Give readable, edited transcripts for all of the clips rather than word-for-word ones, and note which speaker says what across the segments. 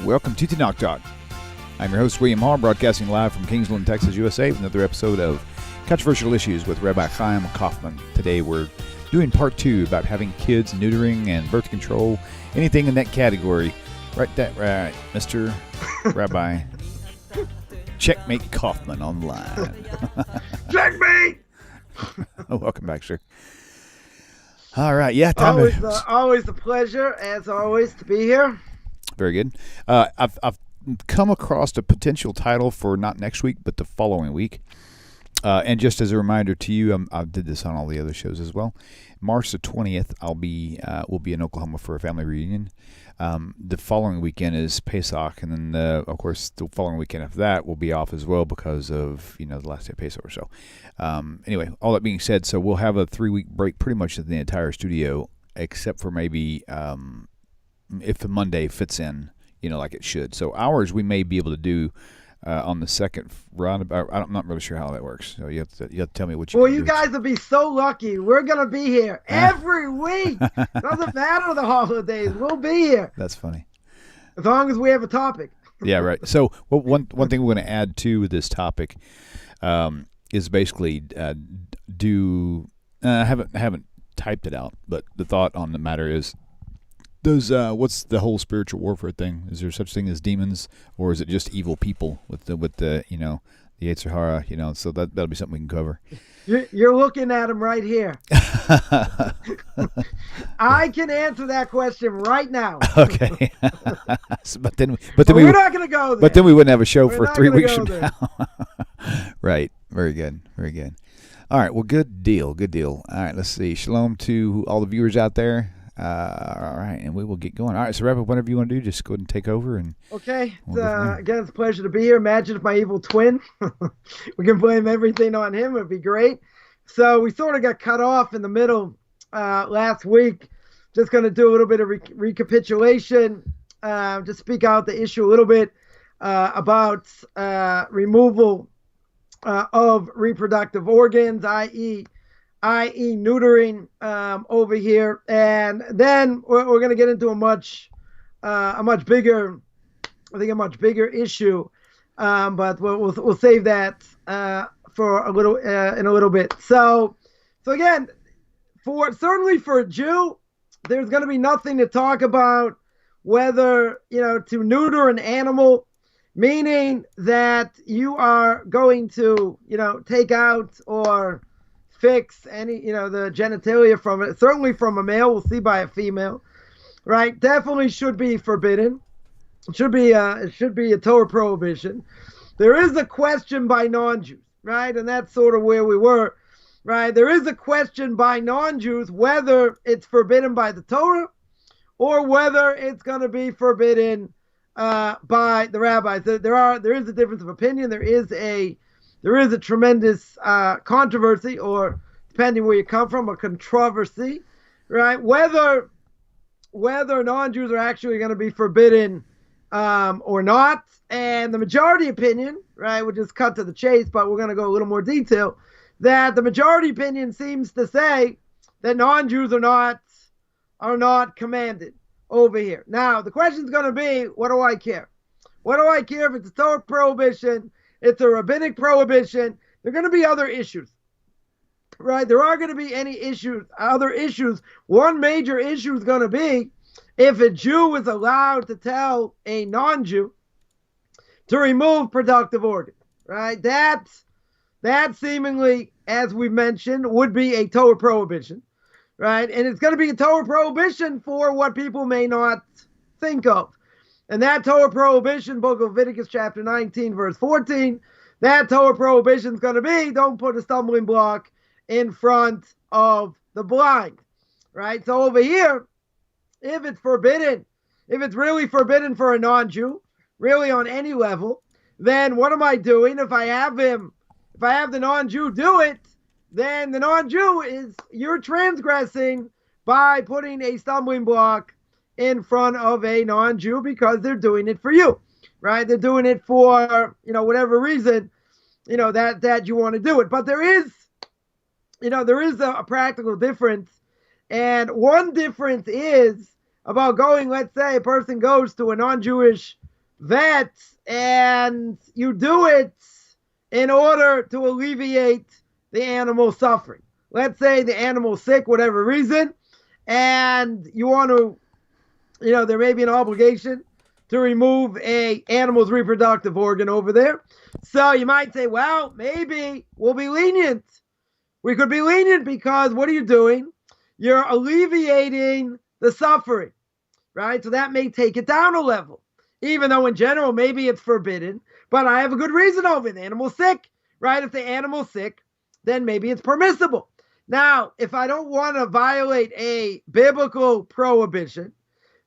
Speaker 1: Welcome to Knock Talk. I'm your host, William Hall, broadcasting live from Kingsland, Texas, USA, with another episode of Controversial Issues with Rabbi Chaim Coffman. Today we're doing part 2 about having kids, neutering, and birth control, anything in that category. Right, Mr. Rabbi Checkmate Coffman on the line.
Speaker 2: Checkmate!
Speaker 1: Welcome back, sir. All right, yeah.
Speaker 2: Always a pleasure, as always, to be here.
Speaker 1: Very good. I've come across a potential title for not next week, but the following week. And just as a reminder to you, I did this on all the other shows as well. March the 20th, we'll be in Oklahoma for a family reunion. The following weekend is Pesach, and then of course the following weekend after that will be off as well because of the last day of Pesach or so. Anyway, all that being said, so we'll have a 3-week break pretty much in the entire studio, except for maybe if the Monday fits in, like it should. So ours we may be able to do on the second round. I'm not really sure how that works. So you have to tell me what you.
Speaker 2: Well, you guys will be so lucky. We're gonna be here every week. Doesn't matter the holidays. We'll be here.
Speaker 1: That's funny.
Speaker 2: As long as we have a topic.
Speaker 1: Yeah, right. So one thing we're going to add to this topic is basically I haven't typed it out, but the thought on the matter is. What's the whole spiritual warfare thing? Is there such thing as demons, or is it just evil people with the the Yetzer Hara? So that'll be something we can cover.
Speaker 2: You're looking at him right here. I can answer that question right now.
Speaker 1: Okay, but then
Speaker 2: we're not going to go there.
Speaker 1: But then we wouldn't have a show for 3 weeks from
Speaker 2: now.
Speaker 1: Right. Very good. Very good. All right. Well, good deal. Good deal. All right. Let's see. Shalom to all the viewers out there. All right, and we will get going. All right, so Rabbi, whatever you want to do, just go ahead and take over.
Speaker 2: Okay. Again, it's a pleasure to be here. Imagine if my evil twin, we can blame everything on him. It'd be great. So we sort of got cut off in the middle last week. Just going to do a little bit of recapitulation, just speak out the issue a little bit about removal of reproductive organs, i.e. neutering over here, and then we're going to get into a much bigger issue, but we'll save that for a little in a little bit. So again, certainly for a Jew, there's going to be nothing to talk about whether to neuter an animal, meaning that you are going to take out or fix any, the genitalia from it, certainly from a male. We'll see by a female, right? Definitely should be forbidden. It should be a Torah prohibition. There is a question by non-Jews, right? And that's sort of where we were, right? There is a question by non-Jews whether it's forbidden by the Torah or whether it's going to be forbidden by the rabbis. There is a difference of opinion. There is a tremendous controversy, or depending where you come from, a controversy, right? Whether non-Jews are actually going to be forbidden or not. And the majority opinion, right, we'll just cut to the chase, but we're going to go a little more detail, that the majority opinion seems to say that non-Jews are not commanded over here. Now, the question is going to be, what do I care? What do I care if it's a Torah prohibition? It's a rabbinic prohibition. There are going to be other issues, right? There are going to be other issues. One major issue is going to be if a Jew is allowed to tell a non-Jew to remove productive organs, right? That seemingly, as we mentioned, would be a Torah prohibition, right? And it's going to be a Torah prohibition for what people may not think of. And that Torah prohibition, book of Leviticus chapter 19, verse 14, that Torah prohibition is going to be, don't put a stumbling block in front of the blind, right? So over here, if it's really forbidden for a non-Jew, really on any level, then what am I doing? If I have the non-Jew do it, then the non-Jew you're transgressing by putting a stumbling block in front of a non-Jew because they're doing it for you, right? They're doing it for, whatever reason, that you want to do it. But there is a practical difference. And one difference is about going, let's say a person goes to a non-Jewish vet and you do it in order to alleviate the animal's suffering. Let's say the animal's sick, whatever reason, and you want to, there may be an obligation to remove a animal's reproductive organ over there. So you might say, well, maybe we'll be lenient. We could be lenient because what are you doing? You're alleviating the suffering, right? So that may take it down a level, even though in general, maybe it's forbidden, but I have a good reason over it. The animal's sick, right? If the animal's sick, then maybe it's permissible. Now, if I don't want to violate a biblical prohibition,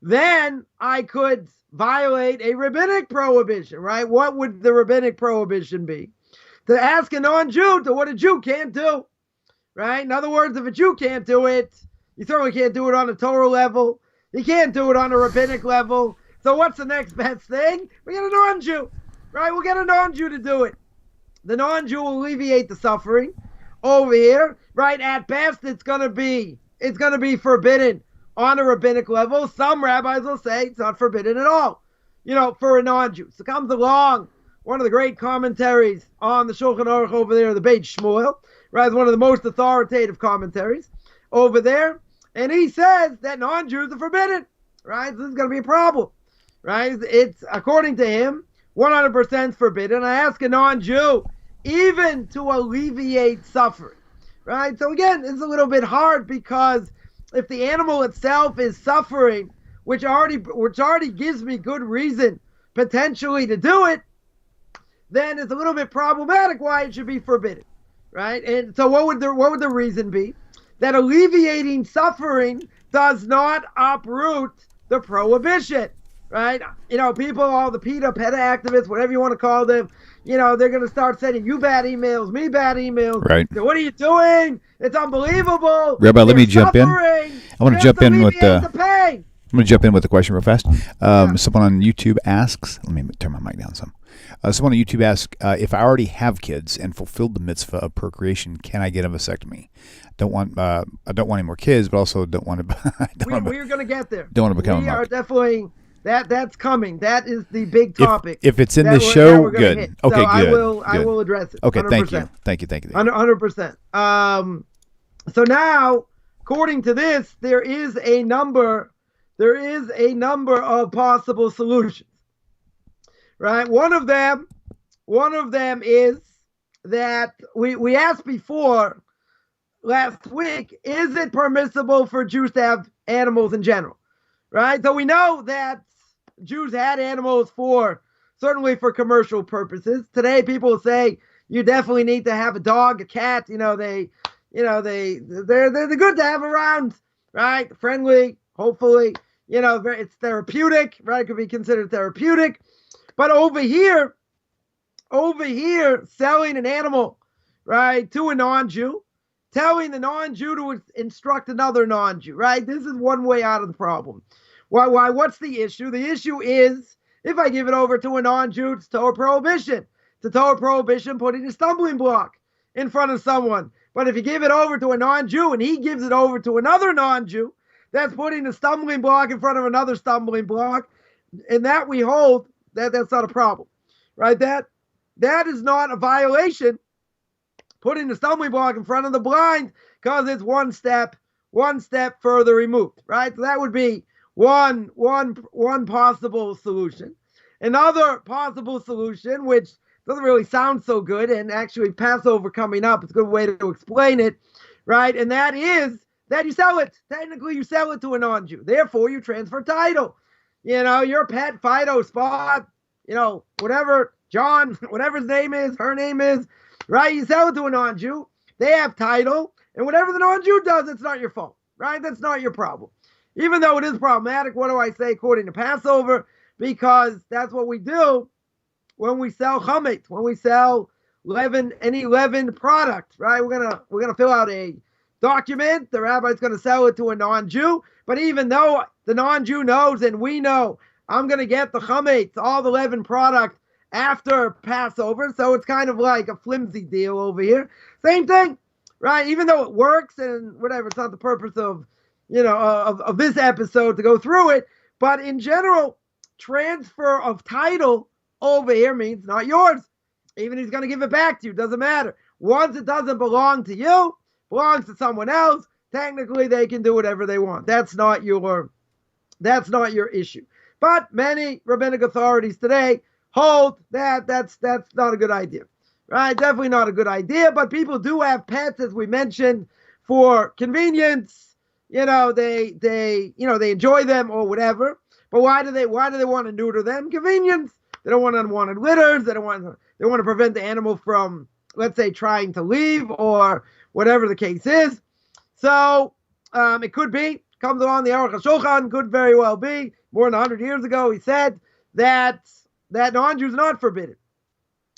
Speaker 2: then I could violate a rabbinic prohibition, right? What would the rabbinic prohibition be? To ask a non-Jew to what a Jew can't do, right? In other words, if a Jew can't do it, you certainly can't do it on a Torah level. You can't do it on a rabbinic level. So what's the next best thing? We get a non-Jew, right? We'll get a non-Jew to do it. The non-Jew will alleviate the suffering over here, right? At best, it's going to be forbidden on a rabbinic level. Some rabbis will say it's not forbidden at all, for a non-Jew. So comes along one of the great commentaries on the Shulchan Aruch over there, the Beit Shmuel, right? It's one of the most authoritative commentaries over there. And he says that non-Jews are forbidden, right? This is going to be a problem, right? It's, according to him, 100% forbidden. I ask a non-Jew even to alleviate suffering, right? So again, it's a little bit hard because if the animal itself is suffering, which already gives me good reason potentially to do it, then it's a little bit problematic why it should be forbidden, right? And so what would the reason be? That alleviating suffering does not uproot the prohibition, right? People, all the PETA activists, whatever you want to call them, they're going to start sending you bad emails, me bad emails.
Speaker 1: Right.
Speaker 2: So what are you doing? It's unbelievable.
Speaker 1: Rabbi, let me jump in.
Speaker 2: I
Speaker 1: want to jump in with
Speaker 2: the pain.
Speaker 1: I'm going to jump in with a question real fast. Someone on YouTube asks, let me turn my mic down some. Someone on YouTube asks, if I already have kids and fulfilled the mitzvah of procreation, can I get a vasectomy? I don't want any more kids, but also don't want to.
Speaker 2: We're going to get there.
Speaker 1: Don't want to become.
Speaker 2: We are definitely. That's coming. That is the big topic.
Speaker 1: If it's in the show, good.
Speaker 2: Okay,
Speaker 1: so
Speaker 2: good.
Speaker 1: I
Speaker 2: will address it.
Speaker 1: Okay,
Speaker 2: 100%.
Speaker 1: Thank you.
Speaker 2: 100%. So now, according to this, there is a number of possible solutions. Right? One of them is that we asked before last week, is it permissible for Jews to have animals in general? Right? So we know that Jews had animals certainly for commercial purposes. Today people say you definitely need to have a dog, a cat, they're good to have around, right? Friendly, hopefully, it's therapeutic, right? It could be considered therapeutic. But over here, selling an animal, right, to a non-Jew, telling the non-Jew to instruct another non-Jew, right? This is one way out of the problem. Why? What's the issue? The issue is if I give it over to a non-Jew, it's Torah prohibition. It's a Torah prohibition putting a stumbling block in front of someone. But if you give it over to a non-Jew and he gives it over to another non-Jew, that's putting a stumbling block in front of another stumbling block. And that we hold that's not a problem, right? That is not a violation, putting the stumbling block in front of the blind, because it's one step further removed, right? So that would be one possible solution. Another possible solution, which doesn't really sound so good, and actually Passover coming up, it's a good way to explain it, right? And that is that you sell it. Technically, you sell it to a non-Jew. Therefore, you transfer title. Your pet, Fido, Spot, whatever, John, whatever his name is, her name is, right? You sell it to a non-Jew. They have title. And whatever the non-Jew does, it's not your fault, right? That's not your problem. Even though it is problematic, what do I say according to Passover? Because that's what we do when we sell chametz, when we sell any leavened product, right? We're gonna fill out a document. The rabbi's gonna sell it to a non-Jew. But even though the non-Jew knows and we know, I'm going to get the chametz, all the leavened product, after Passover. So it's kind of like a flimsy deal over here. Same thing, right? Even though it works and whatever, it's not the purpose of, of this episode to go through it. But in general, transfer of title over here means not yours. Even if he's going to give it back to you, doesn't matter. Once it doesn't belong to you, belongs to someone else, technically they can do whatever they want. That's not your issue. But many rabbinic authorities today hold that that's not a good idea. Right? Definitely not a good idea, but people do have pets, as we mentioned, for convenience. They enjoy them or whatever. But why do they want to neuter them? Convenience. They don't want unwanted litters. They want to prevent the animal from, let's say, trying to leave or whatever the case is. So it could be, comes along the Aruch HaShulchan, could very well be, more than 100 years ago, he said that non-Jews are not forbidden.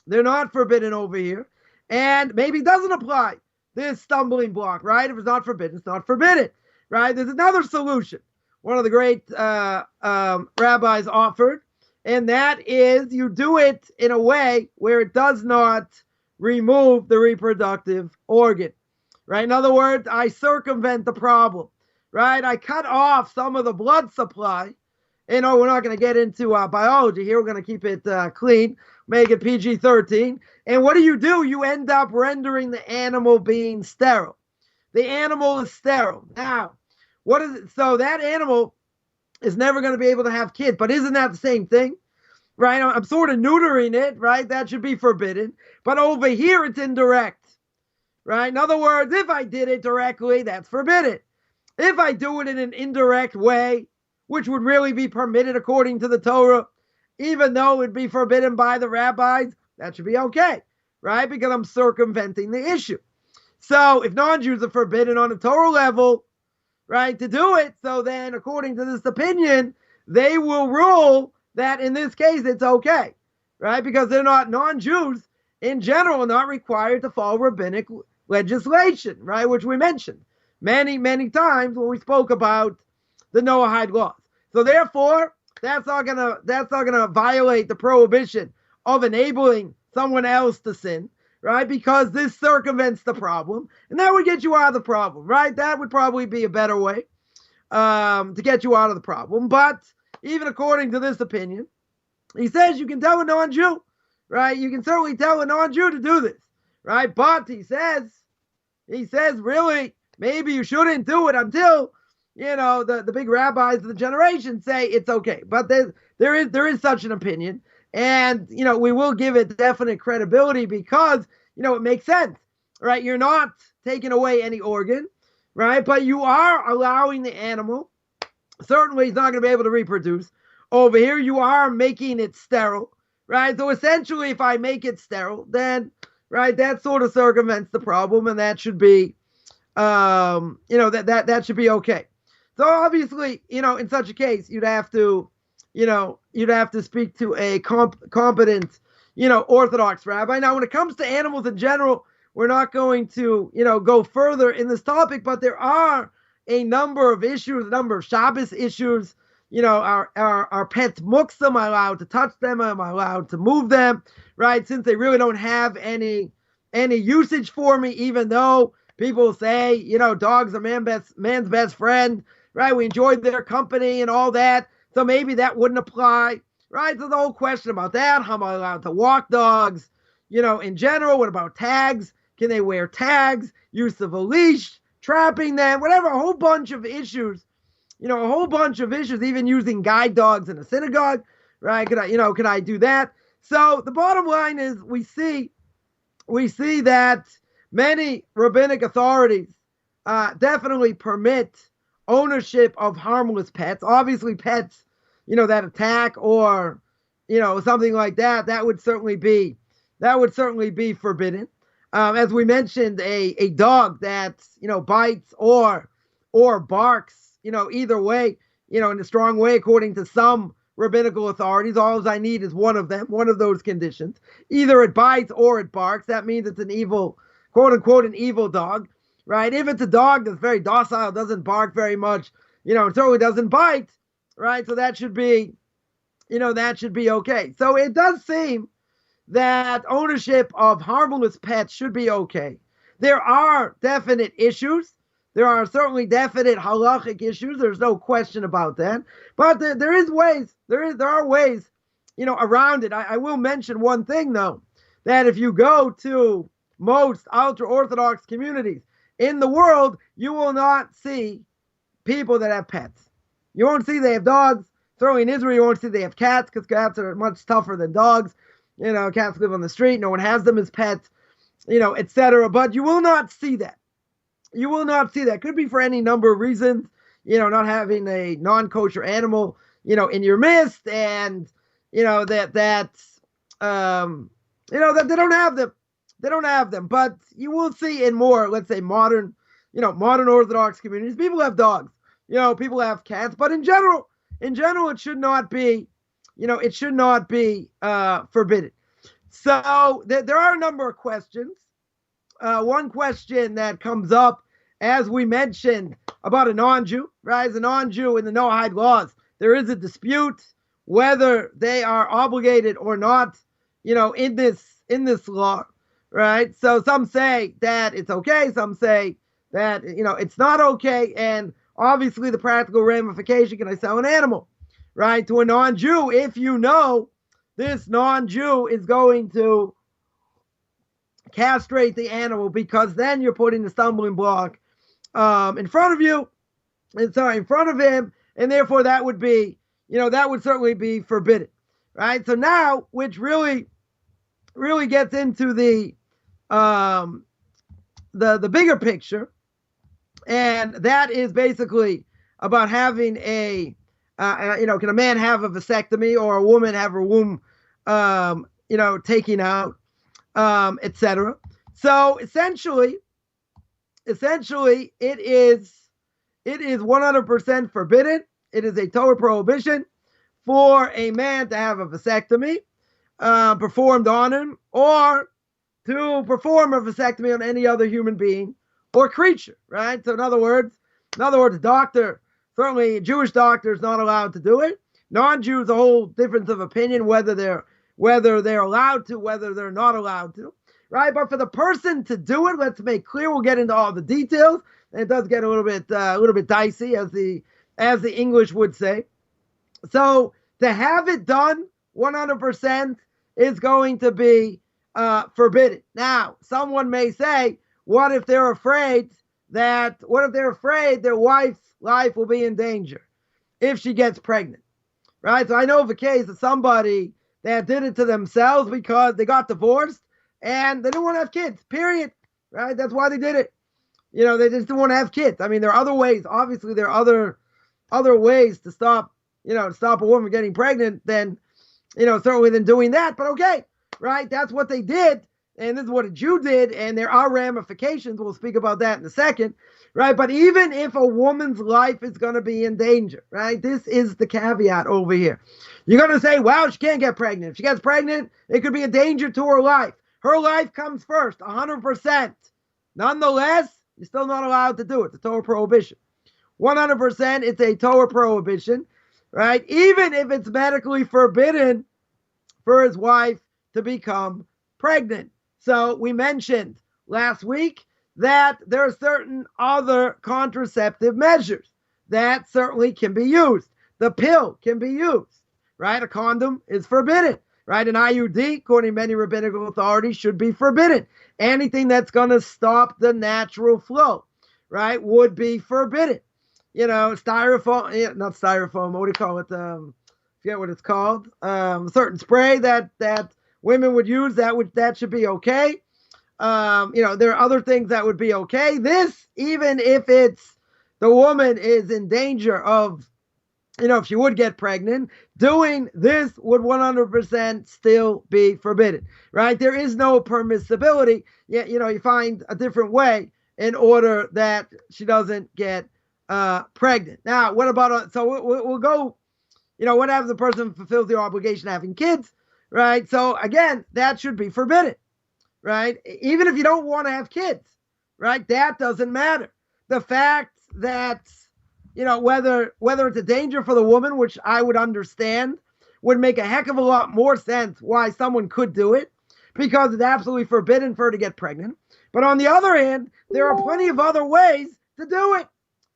Speaker 2: They're not forbidden over here. And maybe it doesn't apply, this stumbling block, right? If it's not forbidden, it's not forbidden, right? There's another solution. One of the great rabbis offered, and that is you do it in a way where it does not remove the reproductive organ, right? In other words, I circumvent the problem, right? I cut off some of the blood supply. We're not going to get into biology here. We're going to keep it clean, make it PG-13. And what do? You end up rendering the animal being sterile. The animal is sterile. Now, what is it? So that animal is never going to be able to have kids. But isn't that the same thing? Right? I'm sort of neutering it, right? That should be forbidden. But over here, it's indirect, right? In other words, if I did it directly, that's forbidden. If I do it in an indirect way, which would really be permitted according to the Torah, even though it would be forbidden by the rabbis, that should be okay, right? Because I'm circumventing the issue. So if non-Jews are forbidden on a Torah level, right, to do it, so then according to this opinion, they will rule that in this case it's okay, right? Because they're not non-Jews in general, not required to follow rabbinic legislation, right? Which we mentioned many, many times when we spoke about the Noahide laws. So therefore, that's not gonna violate the prohibition of enabling someone else to sin, right? Because this circumvents the problem, and that would get you out of the problem, right? That would probably be a better way to get you out of the problem. But even according to this opinion, he says you can tell a non-Jew, right? You can certainly tell a non-Jew to do this, right? But he says really, maybe you shouldn't do it until the big rabbis of the generation say it's okay. But there is such an opinion, and we will give it definite credibility because it makes sense, right? You're not taking away any organ, right? But you are allowing the animal. Certainly, he's not going to be able to reproduce. Over here, you are making it sterile, right? So essentially, if I make it sterile, then right, that sort of circumvents the problem, and that should be, that should be okay. So obviously, in such a case, you'd have to speak to a competent, Orthodox rabbi. Now, when it comes to animals in general, we're not going to, go further in this topic, but there are a number of issues, a number of Shabbos issues. Our pets muktzah, am I allowed to touch them? Am I allowed to move them? Right? Since they really don't have any usage for me, even though people say, dogs are man's best friend. Right, we enjoyed their company and all that, so maybe that wouldn't apply, right? So the whole question about that, how am I allowed to walk dogs, in general? What about tags? Can they wear tags? Use of a leash, trapping them, whatever, a whole bunch of issues, even using guide dogs in a synagogue, right? Can I do that? So the bottom line is we see that many rabbinic authorities definitely permit ownership of harmless pets. Obviously pets, that attack or, something like that, that would certainly be forbidden. As we mentioned, a dog that, bites or barks, either way, in a strong way, according to some rabbinical authorities, all I need is one of those conditions. Either it bites or it barks. That means it's an evil, quote unquote, an evil dog. Right? If it's a dog that's very docile, doesn't bark very much, and certainly doesn't bite, right? So that should be, okay. So it does seem that ownership of harmless pets should be okay. There are definite issues There are certainly definite halachic issues. There's no question about that. But there are ways, around it. I will mention one thing, though, that if you go to most ultra-Orthodox communities in the world, you will not see people that have pets. You won't see they have dogs. Certainly in Israel, you won't see they have cats, because cats are much tougher than dogs. Cats live on the street. No one has them as pets, etc. But you will not see that. You will not see that. Could be for any number of reasons, not having a non-kosher animal, in your midst, and, that they don't have them. They don't have them. But you will see in more, let's say, modern Orthodox communities, people have dogs, people have cats, but in general, it should not be, forbidden. So there are a number of questions. One question that comes up, as we mentioned, about a non-Jew, right? As a non-Jew in the Noahide laws, there is a dispute whether they are obligated or not, in this law, right? So some say that it's okay, some say that, it's not okay, and obviously the practical ramification, can I sell an animal, right, to a non-Jew if this non-Jew is going to castrate the animal, because then you're putting the stumbling block in front of him, and therefore that would be, that would certainly be forbidden, right? So now, which really gets into the bigger picture, and that is basically about having can a man have a vasectomy, or a woman have her womb, taken out, etc. So essentially, it is 100% forbidden. It is a Torah prohibition for a man to have a vasectomy performed on him, or to perform a vasectomy on any other human being or creature, right? So in other words, a doctor, certainly a Jewish doctor, is not allowed to do it. Non-Jews, a whole difference of opinion whether they're allowed to, whether they're not allowed to, right? But for the person to do it, let's make clear. We'll get into all the details. And it does get a little bit dicey, as the English would say. So to have it done 100% is going to be forbidden. Now, someone may say, what if they're afraid their wife's life will be in danger if she gets pregnant, right? So I know of a case of somebody that did it to themselves because they got divorced and they didn't want to have kids, period, right? That's why they did it. They just didn't want to have kids. I mean, there are other ways. Obviously, there are other ways to stop a woman from getting pregnant than, certainly than doing that. But okay, right? That's what they did. And this is what a Jew did. And there are ramifications. We'll speak about that in a second, right? But even if a woman's life is going to be in danger, right? This is the caveat over here. You're going to say, well, she can't get pregnant. If she gets pregnant, it could be a danger to her life. Her life comes first, 100%. Nonetheless, you're still not allowed to do it. It's a Torah prohibition. 100%, it's a Torah prohibition, right? Even if it's medically forbidden for his wife to become pregnant. So we mentioned last week that there are certain other contraceptive measures that certainly can be used. The pill can be used, right? A condom is forbidden, right? An IUD, according to many rabbinical authorities, should be forbidden. Anything that's going to stop the natural flow, right, would be forbidden. Styrofoam, not styrofoam, what do you call it? Forget what it's called. A certain spray that women would use, that should be okay. There are other things that would be okay. This, even if the woman is in danger of, if she would get pregnant, doing this would 100% still be forbidden, right? There is no permissibility. Yet, you find a different way in order that she doesn't get pregnant. Now, what about, so we'll go, what happens if the person fulfills their obligation of having kids, right? So again, that should be forbidden, right? Even if you don't want to have kids, right? That doesn't matter. The fact that, whether it's a danger for the woman, which I would understand, would make a heck of a lot more sense why someone could do it, because it's absolutely forbidden for her to get pregnant. But on the other hand, there are plenty of other ways to do it,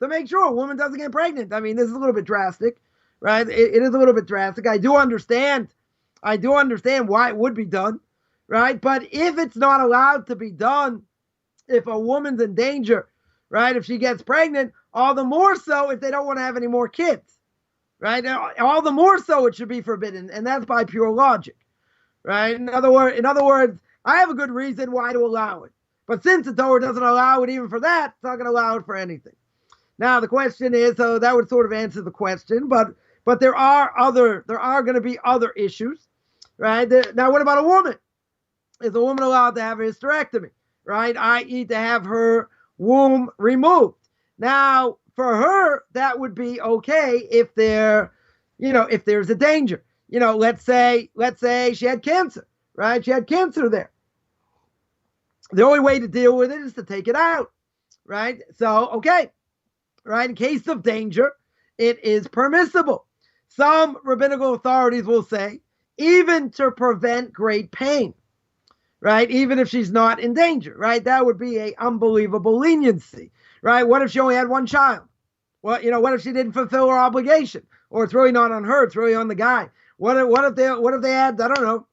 Speaker 2: to make sure a woman doesn't get pregnant. I mean, this is a little bit drastic, right? It is a little bit drastic. I do understand why it would be done, right? But if it's not allowed to be done, if a woman's in danger, right? If she gets pregnant, all the more so if they don't want to have any more kids, right? All the more so it should be forbidden, and that's by pure logic, right? In other words, I have a good reason why to allow it. But since the Torah doesn't allow it even for that, it's not going to allow it for anything. Now the question is, so that would sort of answer the question, but there are going to be other issues, right? Now what about a woman? Is a woman allowed to have a hysterectomy, right? I.e. to have her womb removed. Now for her, that would be okay if if there's a danger. Let's say she had cancer, right? She had cancer there. The only way to deal with it is to take it out, right? So, okay, right? In case of danger, it is permissible. Some rabbinical authorities will say, even to prevent great pain, right? Even if she's not in danger, right? That would be an unbelievable leniency, right? What if she only had one child? Well, what if she didn't fulfill her obligation? Or it's really not on her, it's really on the guy. What if they had, I don't know,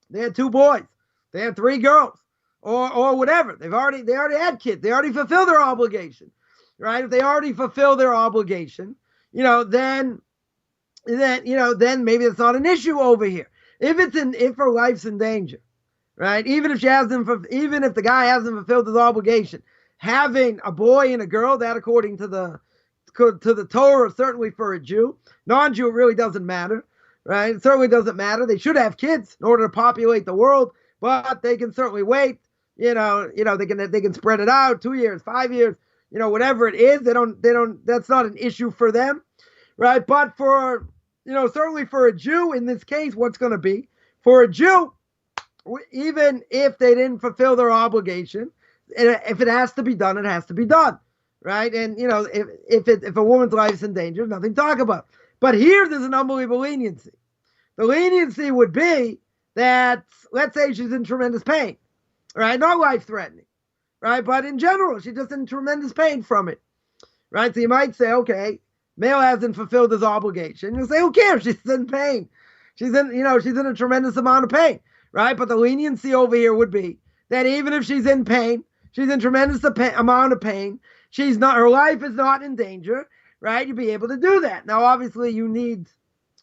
Speaker 2: they had 2 boys, they had 3 girls, or whatever. They already had kids. They already fulfilled their obligation, right? If they already fulfill their obligation, then maybe it's not an issue over here. If her life's in danger, right? Even if the guy hasn't fulfilled his obligation, having a boy and a girl, that according to the Torah, certainly for a Jew, non-Jew, it really doesn't matter, right? It certainly doesn't matter. They should have kids in order to populate the world, but they can certainly wait. They can spread it out 2 years, 5 years, whatever it is. They don't. That's not an issue for them, right? But for certainly for a Jew in this case, what's going to be for a Jew, even if they didn't fulfill their obligation, if it has to be done, it has to be done, right? And if a woman's life is in danger, nothing to talk about. But here, there's an unbelievable leniency. The leniency would be that, let's say she's in tremendous pain, right? Not life-threatening, right? But in general, she's just in tremendous pain from it, right? So you might say, okay, male hasn't fulfilled his obligation. You'll say, who cares? She's in pain. She's in a tremendous amount of pain, right? But the leniency over here would be that even if she's in pain, she's in tremendous amount of pain, her life is not in danger, right? You'd be able to do that. Now, obviously, you need,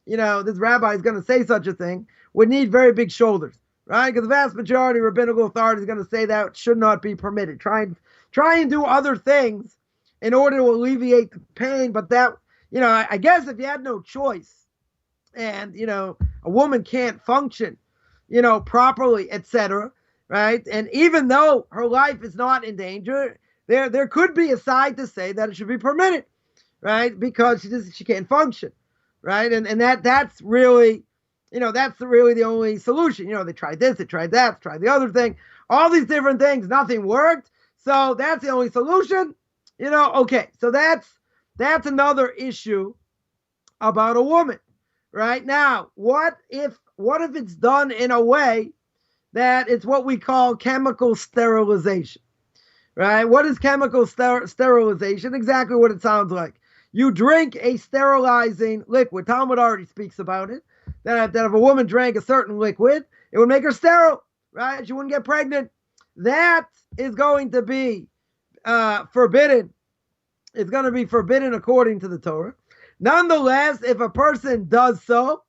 Speaker 2: this rabbi is going to say such a thing, would need very big shoulders, right? Because the vast majority of rabbinical authority is going to say that should not be permitted. Try and do other things in order to alleviate the pain. But that, I guess if you had no choice and, a woman can't function, properly, etc., right? And even though her life is not in danger, there could be a side to say that it should be permitted, right? Because she can't function, right? And that's really, that's really the only solution. They tried this, they tried that, tried the other thing, all these different things, nothing worked. So that's the only solution, okay. So that's another issue about a woman, right? Now, what if it's done in a way that it's what we call chemical sterilization, right? What is chemical sterilization? Exactly what it sounds like. You drink a sterilizing liquid. Talmud already speaks about it. That if a woman drank a certain liquid, it would make her sterile, right? She wouldn't get pregnant. That is going to be forbidden. It's going to be forbidden according to the Torah. Nonetheless, if a person does so,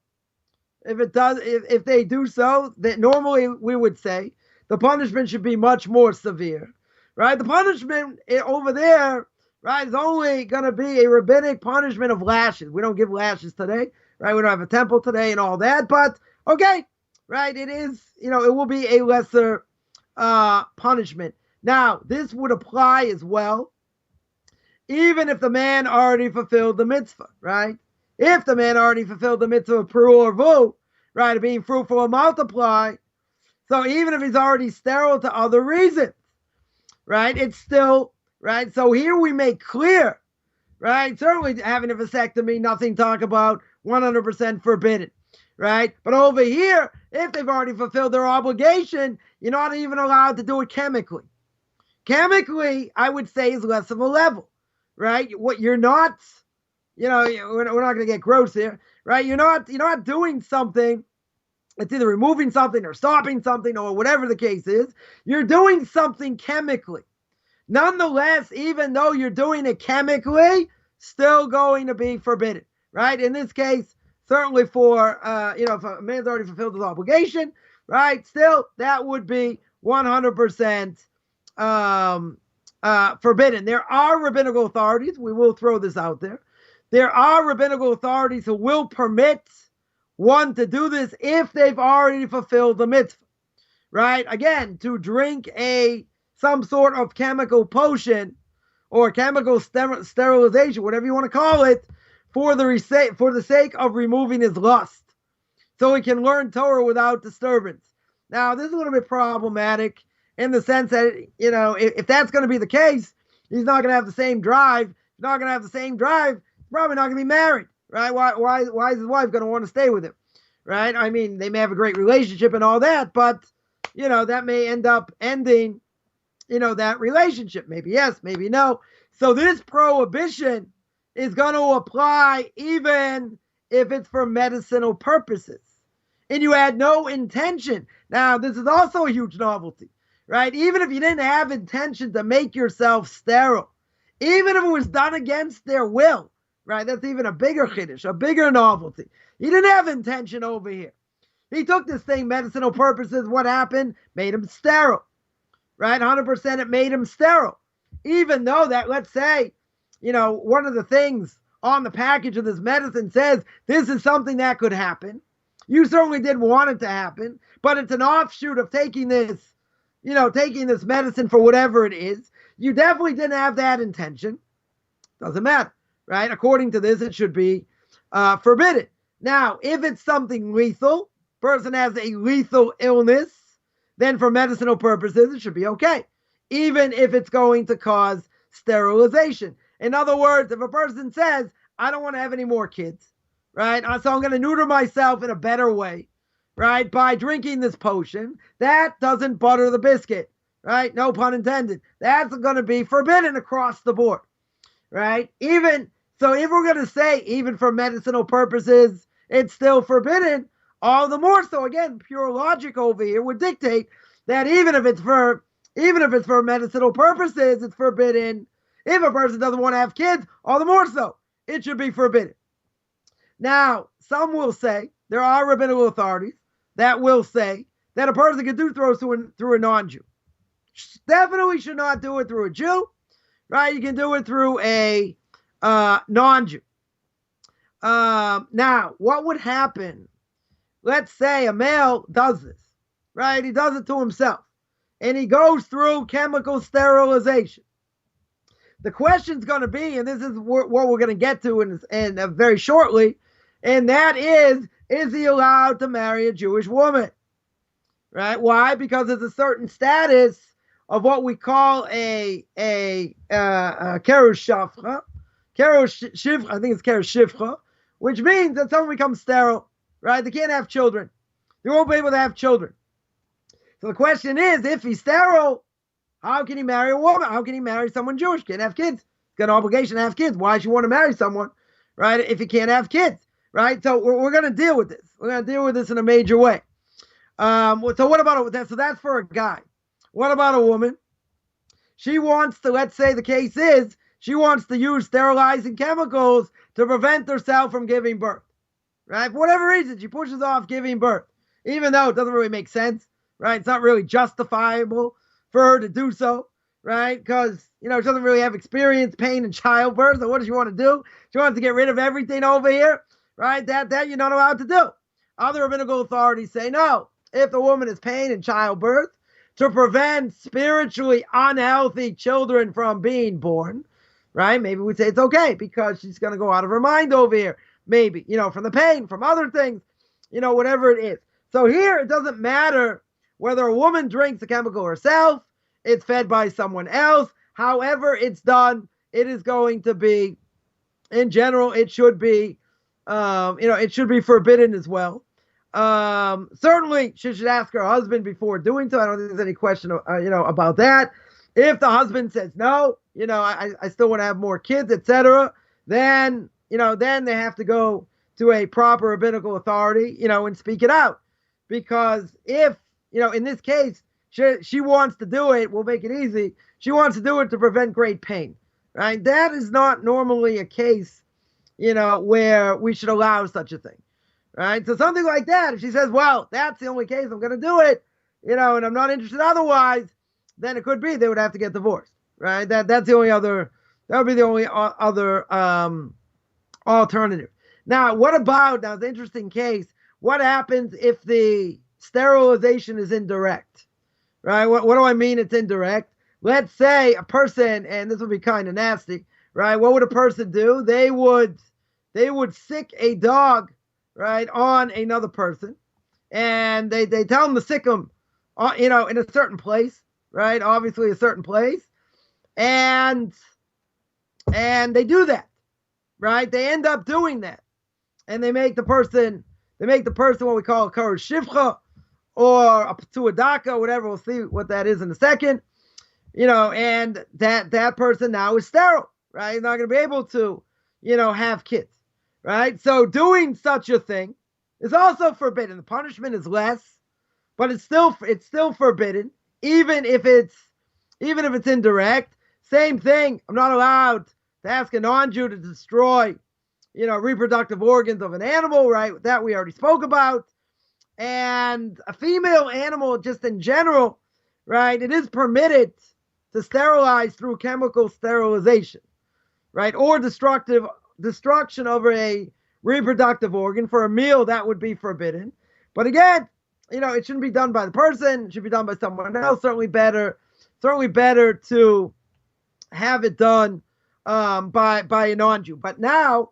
Speaker 2: if they do so, that normally we would say the punishment should be much more severe, right? The punishment over there, right, is only going to be a rabbinic punishment of lashes. We don't give lashes today, right? We don't have a temple today and all that, but okay, right? It is, it will be a lesser punishment. Now, this would apply as well, even if the man already fulfilled the mitzvah, right? If the man already fulfilled the mitzvah of peru or vu, right, of being fruitful and multiply, so even if he's already sterile to other reasons, right, it's still, right, so here we make clear, right, certainly having a vasectomy, nothing to talk about, 100% forbidden, right, but over here, if they've already fulfilled their obligation, you're not even allowed to do it chemically. Chemically, I would say, is less of a level, right? What you're not, we're not going to get gross here, right? You're not doing something. It's either removing something or stopping something or whatever the case is. You're doing something chemically. Nonetheless, even though you're doing it chemically, still going to be forbidden, right? In this case, certainly for, if a man's already fulfilled his obligation, right? Still, that would be 100% forbidden. There are rabbinical authorities, we will throw this out there. There are rabbinical authorities who will permit one to do this if they've already fulfilled the mitzvah, right? Again, to drink some sort of chemical potion or chemical sterilization, whatever you want to call it, for the sake of removing his lust, so he can learn Torah without disturbance. Now, this is a little bit problematic in the sense that, if that's going to be the case, he's not going to have the same drive. He's not going to have the same drive. He's probably not going to be married, right? Why is his wife going to want to stay with him, right? I mean, they may have a great relationship and all that, but, that may end up ending, that relationship. Maybe yes, maybe no. So this prohibition is going to apply even if it's for medicinal purposes. And you had no intention. Now, this is also a huge novelty, right? Even if you didn't have intention to make yourself sterile, even if it was done against their will, right? That's even a bigger chiddush, a bigger novelty. He didn't have intention over here. He took this thing, medicinal purposes. What happened? Made him sterile, right? 100% it made him sterile. Even though that, let's say, one of the things on the package of this medicine says this is something that could happen. You certainly didn't want it to happen, but it's an offshoot of taking this medicine for whatever it is. You definitely didn't have that intention. Doesn't matter, right? According to this, it should be forbidden. Now, if it's something lethal, person has a lethal illness, then for medicinal purposes, it should be okay, even if it's going to cause sterilization. In other words, if a person says, I don't want to have any more kids, right? So I'm going to neuter myself in a better way, right? By drinking this potion, that doesn't butter the biscuit, right? No pun intended. That's going to be forbidden across the board, right? So if we're going to say, even for medicinal purposes, it's still forbidden, all the more so, again, pure logic over here would dictate that even if it's for medicinal purposes, it's forbidden. If a person doesn't want to have kids, all the more so, it should be forbidden. Now, some will say, there are rabbinical authorities that will say that a person can do throws through a non-Jew. Definitely should not do it through a Jew, right? You can do it through a non-Jew. Now, what would happen? Let's say a male does this, right? He does it to himself, and he goes through chemical sterilization. The question's going to be, and this is what we're going to get to in very shortly, and that is he allowed to marry a Jewish woman? Right? Why? Because there's a certain status of what we call a kerush shifcha. Kerush shifcha, I think it's kerush shifcha, which means that someone becomes sterile, right? They can't have children. They won't be able to have children. So the question is, if he's sterile, how can he marry a woman? How can he marry someone Jewish? Can't have kids. Got an obligation to have kids. Why should you want to marry someone, right, if he can't have kids, right? So we're going to deal with this. We're going to deal with this in a major way. So what about that? So that's for a guy. What about a woman? She wants to, let's say the case is, she wants to use sterilizing chemicals to prevent herself from giving birth, right? For whatever reason, she pushes off giving birth, even though it doesn't really make sense, right? It's not really justifiable for her to do so, right? Because, she doesn't really have experience, pain, and childbirth. So what does she want to do? She wants to get rid of everything over here, right? That you're not allowed to do. Other rabbinical authorities say no. If the woman is pain and childbirth, to prevent spiritually unhealthy children from being born, right? Maybe we'd say it's okay because she's going to go out of her mind over here. Maybe, from the pain, from other things, whatever it is. So here, it doesn't matter whether a woman drinks the chemical herself, it's fed by someone else. However it's done, it is going to be, in general, it should be, it should be forbidden as well. Certainly, she should ask her husband before doing so. I don't think there's any question, about that. If the husband says no, I still want to have more kids, etc., then then they have to go to a proper rabbinical authority, and speak it out. Because if, in this case, she wants to do it, we'll make it easy. She wants to do it to prevent great pain, right? That is not normally a case, where we should allow such a thing, right? So something like that, if she says, well, that's the only case I'm going to do it, and I'm not interested otherwise, then it could be they would have to get divorced, right? That would be the only other alternative. Now, the interesting case, what happens if the sterilization is indirect, right? What do I mean it's indirect? Let's say a person, and this would be kind of nasty, right? What would a person do? They would sick a dog, right, on another person, and they tell them to sick them, in a certain place, right? Obviously a certain place, and they do that, right? They end up doing that, and they make the person what we call a kar shivcha or a ptuadaka, whatever. We'll see what that is in a second, and that person now is sterile, right? He's not going to be able to, have kids, right? So doing such a thing is also forbidden. The punishment is less, but it's still forbidden, even if it's indirect. Same thing. I'm not allowed to ask a non-Jew to destroy, reproductive organs of an animal, right? That we already spoke about. And a female animal, just in general, right? It is permitted to sterilize through chemical sterilization, right? Or destruction of a reproductive organ. For a meal, that would be forbidden. But again, it shouldn't be done by the person. It should be done by someone else. Certainly better to have it done by a non-Jew. But now,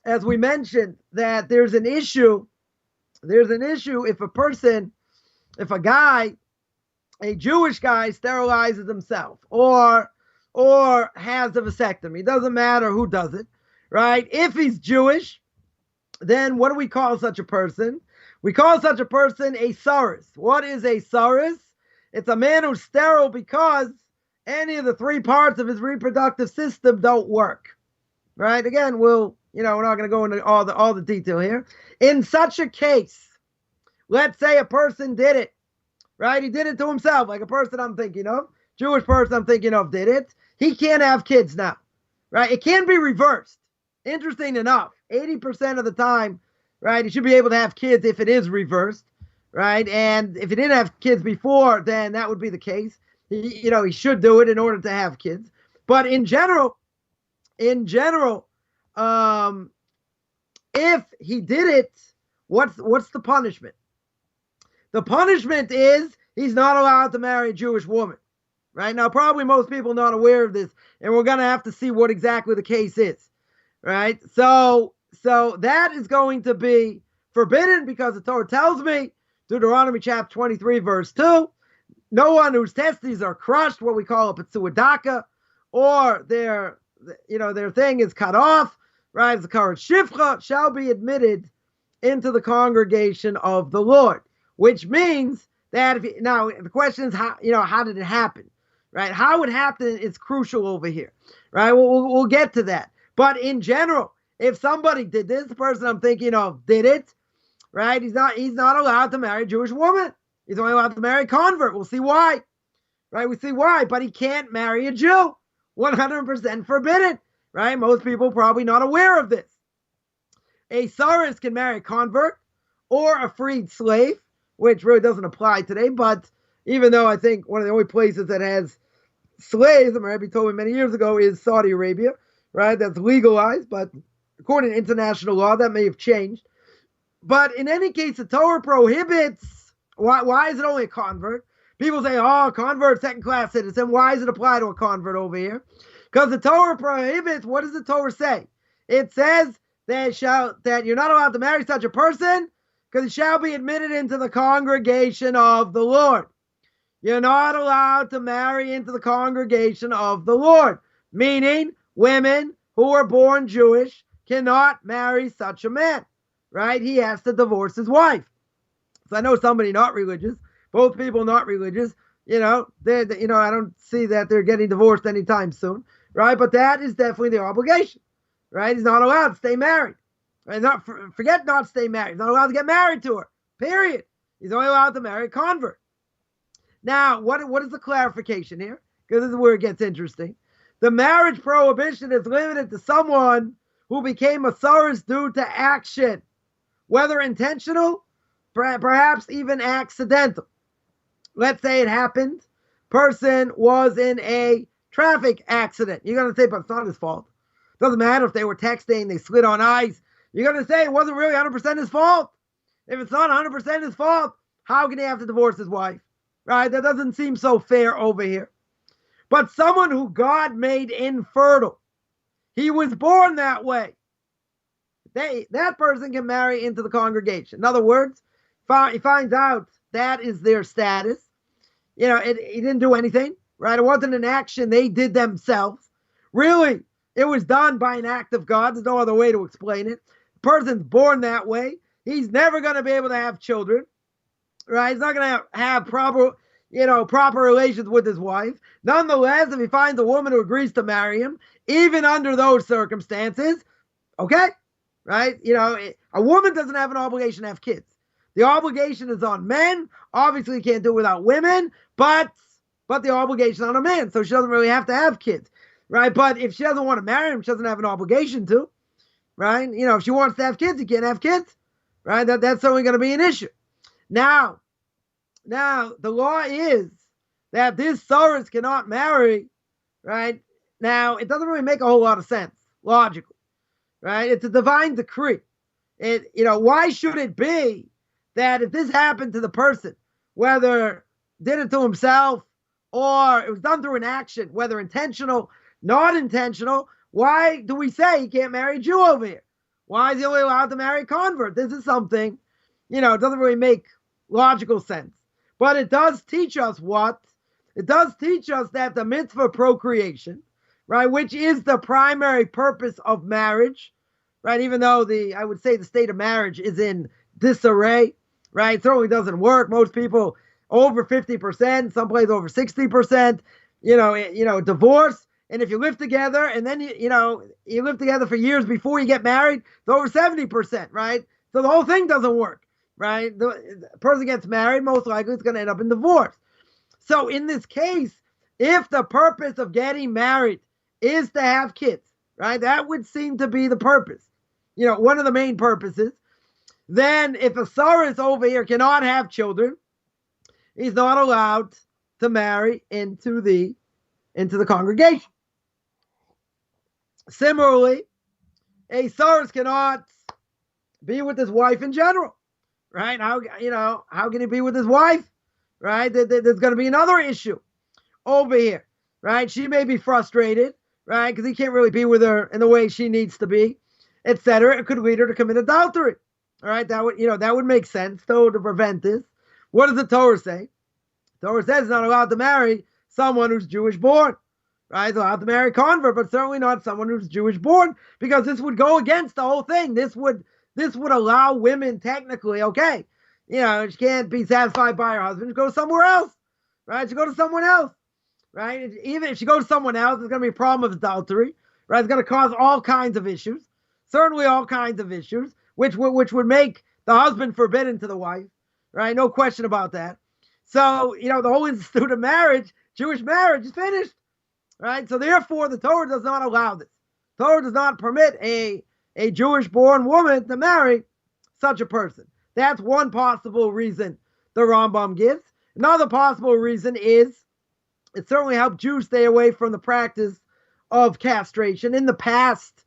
Speaker 2: as we mentioned, that there's an issue if a Jewish guy sterilizes himself or has a vasectomy. It doesn't matter who does it, right? If he's Jewish, then what do we call such a person? We call such a person a saris. What is a saris? It's a man who's sterile because any of the three parts of his reproductive system don't work, right? Again, we're not going to go into all the detail here. In such a case, let's say a person did it, right? He did it to himself, like a person I'm thinking of, Jewish person I'm thinking of did it. He can't have kids now, right? It can be reversed. Interesting enough, 80% of the time, right, he should be able to have kids if it is reversed, right? And if he didn't have kids before, then that would be the case. He should do it in order to have kids. But in general, if he did it, what's the punishment? The punishment is he's not allowed to marry a Jewish woman, right? Now, probably most people are not aware of this, and we're going to have to see what exactly the case is, right? So that is going to be forbidden because the Torah tells me, Deuteronomy chapter 23, verse 2, no one whose testes are crushed, what we call a ptsuadaka, or their thing is cut off, right, as a kar shivcha, shall be admitted into the congregation of the Lord. Which means that now the question is how did it happen, right? How it happened is crucial over here, right? We'll get to that. But in general, if somebody did this, the person I'm thinking of did it, right? He's not allowed to marry a Jewish woman. He's only allowed to marry a convert. We'll see why, right? We see why, but he can't marry a Jew. 100% forbidden, right? Most people probably not aware of this. A saris can marry a convert or a freed slave, which really doesn't apply today, but even though I think one of the only places that has slaves, Rabbi told me many years ago, is Saudi Arabia, right? That's legalized, but according to international law, that may have changed. But in any case, the Torah prohibits, why is it only a convert? People say, convert, second-class citizen. Why does it apply to a convert over here? Because the Torah prohibits, what does the Torah say? It says that you're not allowed to marry such a person because it shall be admitted into the congregation of the Lord. You're not allowed to marry into the congregation of the Lord, meaning women who are born Jewish cannot marry such a man, right? He has to divorce his wife. So I know somebody not religious, both people not religious, I don't see that they're getting divorced anytime soon, right? But that is definitely their obligation, right? He's not allowed to stay married. Right? Forget not stay married. He's not allowed to get married to her, period. He's only allowed to marry a convert. Now, what is the clarification here? Because this is where it gets interesting. The marriage prohibition is limited to someone who became a soros due to action, whether intentional, perhaps even accidental. Let's say it happened. Person was in a traffic accident. You're going to say, but it's not his fault. Doesn't matter if they were texting, they slid on ice. You're going to say it wasn't really 100% his fault. If it's not 100% his fault, how can he have to divorce his wife? Right? That doesn't seem so fair over here. But someone who God made infertile, he was born that way. That person can marry into the congregation. In other words, he finds out that is their status. He didn't do anything, right? It wasn't an action they did themselves. Really, it was done by an act of God. There's no other way to explain it. The person's born that way. He's never going to be able to have children, right? He's not going to have proper relations with his wife. Nonetheless, if he finds a woman who agrees to marry him, even under those circumstances, okay, right? A woman doesn't have an obligation to have kids. The obligation is on men. Obviously, you can't do it without women, but the obligation is on a man, so she doesn't really have to have kids, right? But if she doesn't want to marry him, she doesn't have an obligation to, right? If she wants to have kids, you can't have kids, right? That's certainly going to be an issue. Now, the law is that this soros cannot marry, right? Now, it doesn't really make a whole lot of sense, logically, right? It's a divine decree. Why should it be that if this happened to the person, whether did it to himself or it was done through an action, whether intentional, not intentional, why do we say he can't marry a Jew over here? Why is he only allowed to marry a convert? This is something, it doesn't really make logical sense. But it does teach us what? It does teach us that the mitzvah procreation, right, which is the primary purpose of marriage, right, even though I would say the state of marriage is in disarray, right, it certainly doesn't work. Most people over 50%, some places over 60%, divorce. And if you live together and then, you live together for years before you get married, it's over 70%, right? So the whole thing doesn't work. Right? The person gets married, most likely it's going to end up in divorce. So in this case, if the purpose of getting married is to have kids, right? That would seem to be the purpose. One of the main purposes. Then if a soros over here cannot have children, he's not allowed to marry into the congregation. Similarly, a soros cannot be with his wife in general. Right? How can he be with his wife? Right? There's going to be another issue over here. Right? She may be frustrated, right? Because he can't really be with her in the way she needs to be, etc. It could lead her to commit adultery. All right? That would make sense, though, to prevent this. What does the Torah say? The Torah says he's not allowed to marry someone who's Jewish born. Right? He's allowed to marry a convert, but certainly not someone who's Jewish born, because this would go against the whole thing. This would allow women technically, okay, she can't be satisfied by her husband, she go somewhere else, right? She go to someone else, right? Even if she goes to someone else, there's going to be a problem of adultery, right? It's going to cause all kinds of issues, certainly all kinds of issues, which would make the husband forbidden to the wife, right? No question about that. So, the whole institute of marriage, Jewish marriage, is finished, right? So therefore, the Torah does not allow this. The Torah does not permit a Jewish-born woman to marry such a person. That's one possible reason the Rambam gives. Another possible reason is it certainly helped Jews stay away from the practice of castration. In the past,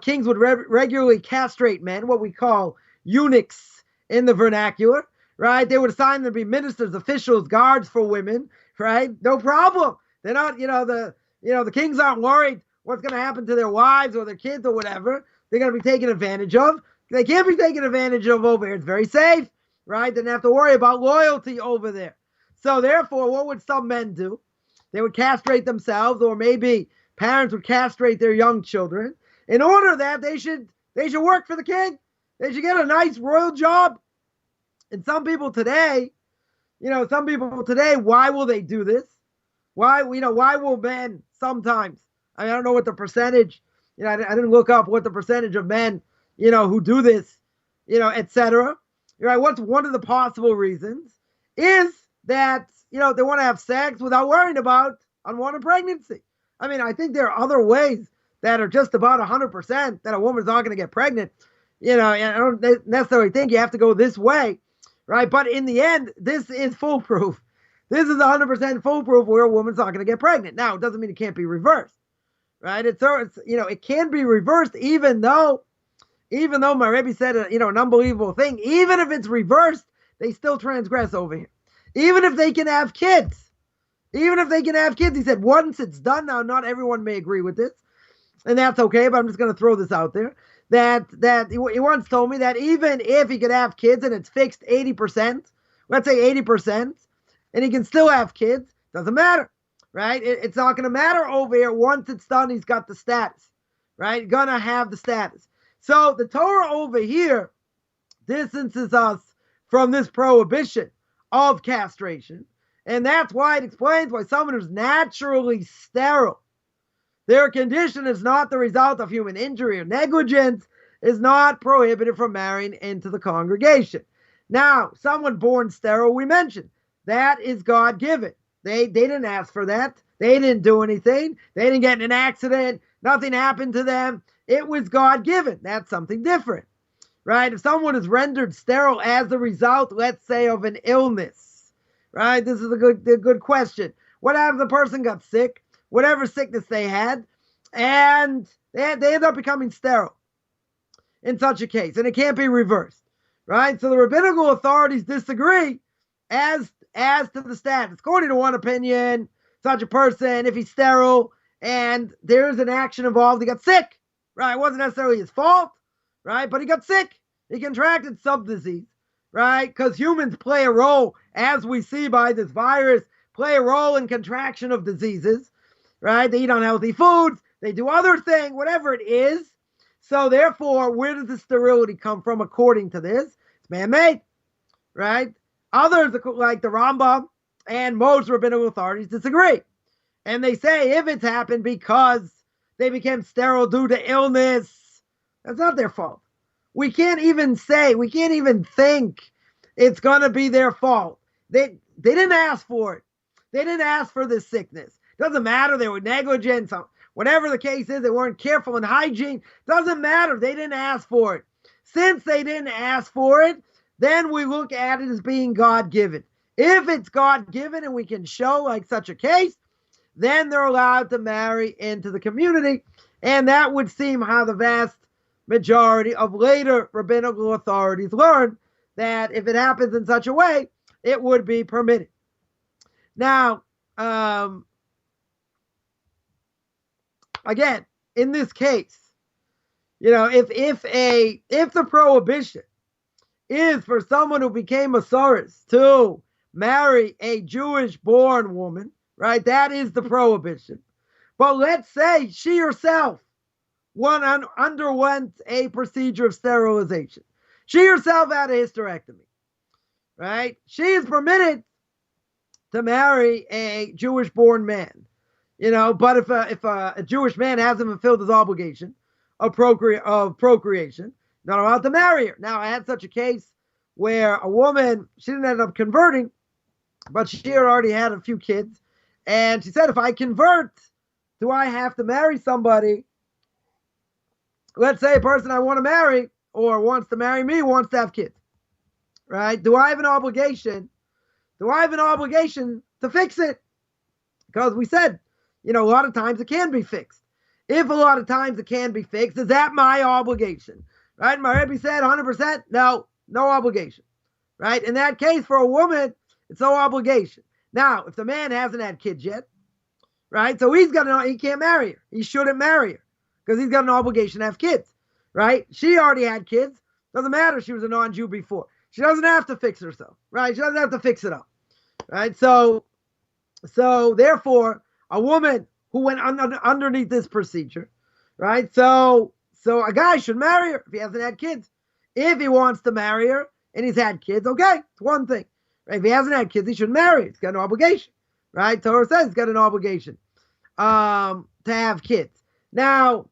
Speaker 2: kings would regularly castrate men, what we call eunuchs in the vernacular, right? They would assign them to be ministers, officials, guards for women, right? No problem. They're not, the kings aren't worried what's going to happen to their wives or their kids or whatever. They're going to be taken advantage of. They can't be taken advantage of over here. It's very safe, right? They don't have to worry about loyalty over there. So therefore, what would some men do? They would castrate themselves, or maybe parents would castrate their young children in order that they should work for the king. They should get a nice royal job. And some people today, some people today, why will they do this? Why will men sometimes? I don't know what the percentage, I didn't look up what the percentage of men, who do this, etc. Right? What's one of the possible reasons is that, they want to have sex without worrying about unwanted pregnancy. I think there are other ways that are just about 100% that a woman's not going to get pregnant. And I don't necessarily think you have to go this way, right? But in the end, this is foolproof. This is 100% foolproof where a woman's not going to get pregnant. Now, it doesn't mean it can't be reversed, right? It's it can be reversed even though my Rebbe said, an unbelievable thing. Even if it's reversed, they still transgress over here. Even if they can have kids. He said, once it's done, now not everyone may agree with this, and that's okay, but I'm just going to throw this out there, that he once told me that even if he could have kids and it's fixed 80%, let's say 80%, and he can still have kids, doesn't matter, right? It's not going to matter over here. Once it's done, he's got the status, right? Gonna have the status. So the Torah over here distances us from this prohibition of castration. And that's why it explains why someone who's naturally sterile, their condition is not the result of human injury or negligence, is not prohibited from marrying into the congregation. Now, someone born sterile, we mentioned, that is God-given. They didn't ask for that. They didn't do anything. They didn't get in an accident. Nothing happened to them. It was God-given. That's something different, right? If someone is rendered sterile as a result, let's say, of an illness, right? This is a good question. What happens if the person got sick, whatever sickness they had, and they end up becoming sterile in such a case, and it can't be reversed, right? So the rabbinical authorities disagree as to the status. According to one opinion, such a person, if he's sterile and there's an action involved, he got sick, right? It wasn't necessarily his fault, right? But he got sick. He contracted some disease, right? Because humans play a role, as we see by this virus, play a role in contraction of diseases, right? They eat unhealthy foods. They do other things, whatever it is. So therefore, where does the sterility come from according to this? It's man-made, right? Others, like the Rambam and most rabbinical authorities, disagree. And they say if it's happened because they became sterile due to illness, that's not their fault. We can't even think it's going to be their fault. They didn't ask for it. They didn't ask for this sickness. Doesn't matter. They were negligent. So whatever the case is, they weren't careful in hygiene. Doesn't matter. They didn't ask for it. Since they didn't ask for it, then we look at it as being God-given. If it's God-given and we can show like such a case, then they're allowed to marry into the community. And that would seem how the vast majority of later rabbinical authorities learned that if it happens in such a way, it would be permitted. Now, again, in this case, if the prohibition is for someone who became a Soros to marry a Jewish-born woman, right? That is the prohibition. But let's say she herself underwent a procedure of sterilization. She herself had a hysterectomy, right? She is permitted to marry a Jewish-born man, But if a Jewish man hasn't fulfilled his obligation of procreation, not allowed to marry her. Now, I had such a case where a woman, she didn't end up converting, but she had already had a few kids. And she said, if I convert, do I have to marry somebody? Let's say a person I want to marry or wants to marry me wants to have kids, right? Do I have an obligation? To fix it? Because we said, a lot of times it can be fixed. If a lot of times it can be fixed, is that my obligation? Right? My Rebbe said 100%, no obligation. Right? In that case, for a woman, it's no obligation. Now, if the man hasn't had kids yet, right? So he can't marry her. He shouldn't marry her because he's got an obligation to have kids. Right? She already had kids. Doesn't matter if she was a non-Jew before. She doesn't have to fix herself. Right? She doesn't have to fix it up. Right? So therefore, a woman who went underneath this procedure, right? So a guy should marry her if he hasn't had kids. If he wants to marry her and he's had kids, okay, it's one thing, Right? If he hasn't had kids, he shouldn't marry. He's got an obligation, right? Torah says he's got an obligation to have kids. Now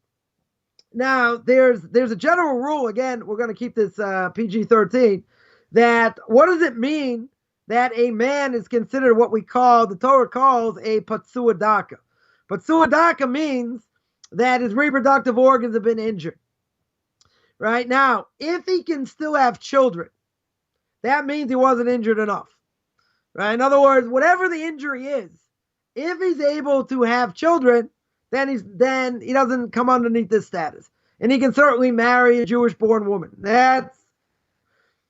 Speaker 2: there's a general rule. Again, we're going to keep this PG-13. That what does it mean that a man is considered what the Torah calls a patsuah daka? Patsuah daka means that his reproductive organs have been injured. Right now, if he can still have children, that means he wasn't injured enough. Right? In other words, whatever the injury is, if he's able to have children, then he doesn't come underneath this status. And he can certainly marry a Jewish-born woman. That's,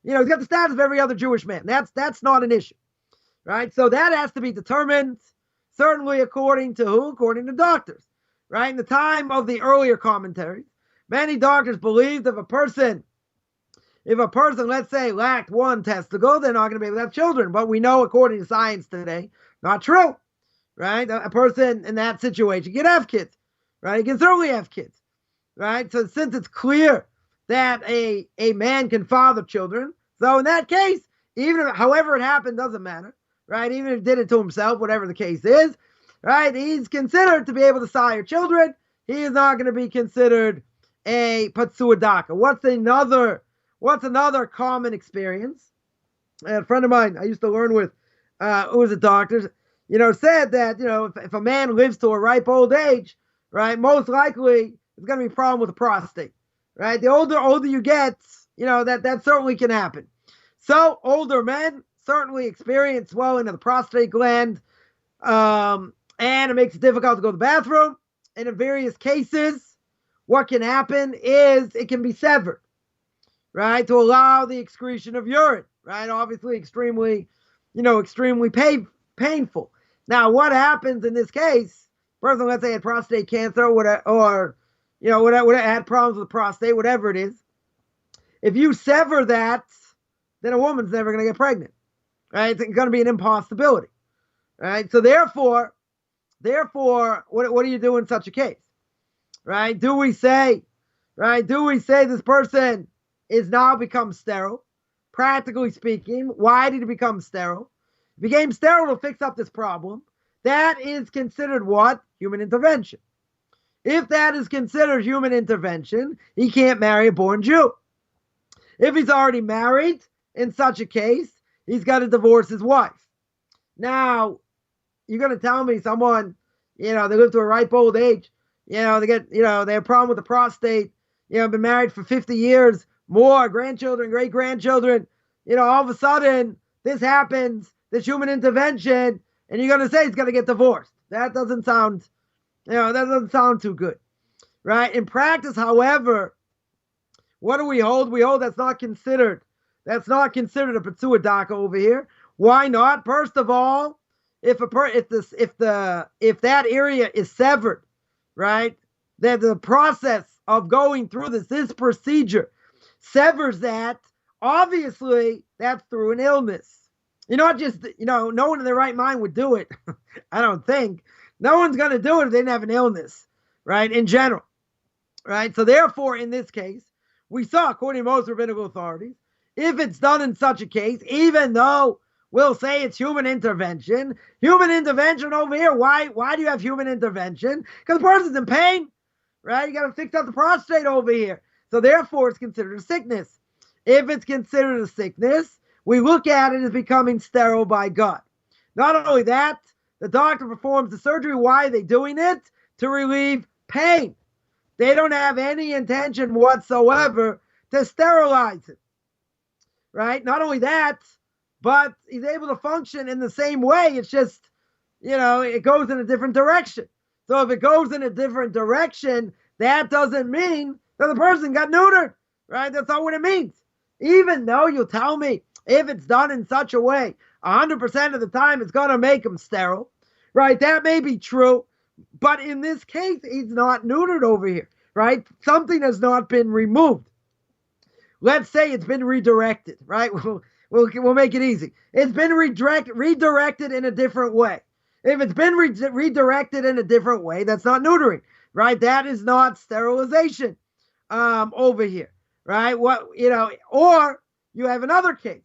Speaker 2: he's got the status of every other Jewish man. That's not an issue. Right? So that has to be determined, certainly according to who? According to doctors. Right? In the time of the earlier commentaries, many doctors believed if a person, let's say, lacked one testicle, they're not going to be able to have children. But we know, according to science today, not true. Right? A person in that situation can have kids. Right? He can certainly have kids. Right? So since it's clear that a man can father children, so in that case, however it happened, doesn't matter. Right? Even if he did it to himself, whatever the case is, right? He's considered to be able to sire children. He is not going to be considered a patsuah daka. What's another common experience? A friend of mine I used to learn with, who was a doctor, said that, if a man lives to a ripe old age, right, most likely there's going to be a problem with the prostate, right? The older you get, that certainly can happen. So older men certainly experience swelling of the prostate gland, and it makes it difficult to go to the bathroom. And in various cases, what can happen is it can be severed, right, to allow the excretion of urine, right? Obviously, extremely painful. Now, what happens in this case? Person, let's say, had prostate cancer, or had problems with the prostate, whatever it is. If you sever that, then a woman's never going to get pregnant, right? It's going to be an impossibility, right? So therefore, what do you do in such a case, right? Do we say this person is now become sterile? Practically speaking, why did he become sterile? He became sterile to fix up this problem. That is considered what? Human intervention. If that is considered human intervention, he can't marry a born Jew. If he's already married, in such a case, he's got to divorce his wife. Now, you're going to tell me someone, they live to a ripe old age, they have a problem with the prostate, been married for 50 years, more, grandchildren, great-grandchildren, all of a sudden, this happens, this human intervention, and you're going to say he's going to get divorced. That doesn't sound, too good, right? In practice, however, what do we hold? We hold that's not considered a patsuah daka over here. Why not? First of all, if that area is severed, right, that the process of going through this procedure severs that, obviously that's through an illness. No one in their right mind would do it. I don't think. No one's going to do it if they didn't have an illness, right, in general, right? So therefore, in this case, we saw, according to most rabbinical authorities, if it's done in such a case, even though we'll say it's human intervention over here, why do you have human intervention? Because the person's in pain, right? You got to fix up the prostate over here. So therefore, it's considered a sickness. If it's considered a sickness, we look at it as becoming sterile by God. Not only that, the doctor performs the surgery. Why are they doing it? To relieve pain. They don't have any intention whatsoever to sterilize it, right? Not only that, but he's able to function in the same way. It's just, it goes in a different direction. So if it goes in a different direction, that doesn't mean that the person got neutered, right? That's not what it means. Even though you'll tell me if it's done in such a way, 100% of the time it's going to make him sterile, right? That may be true, but in this case, he's not neutered over here, right? Something has not been removed. Let's say it's been redirected, right? We'll make it easy. It's been redirected in a different way. If it's been redirected in a different way, that's not neutering, right? That is not sterilization over here, right? Or you have another case.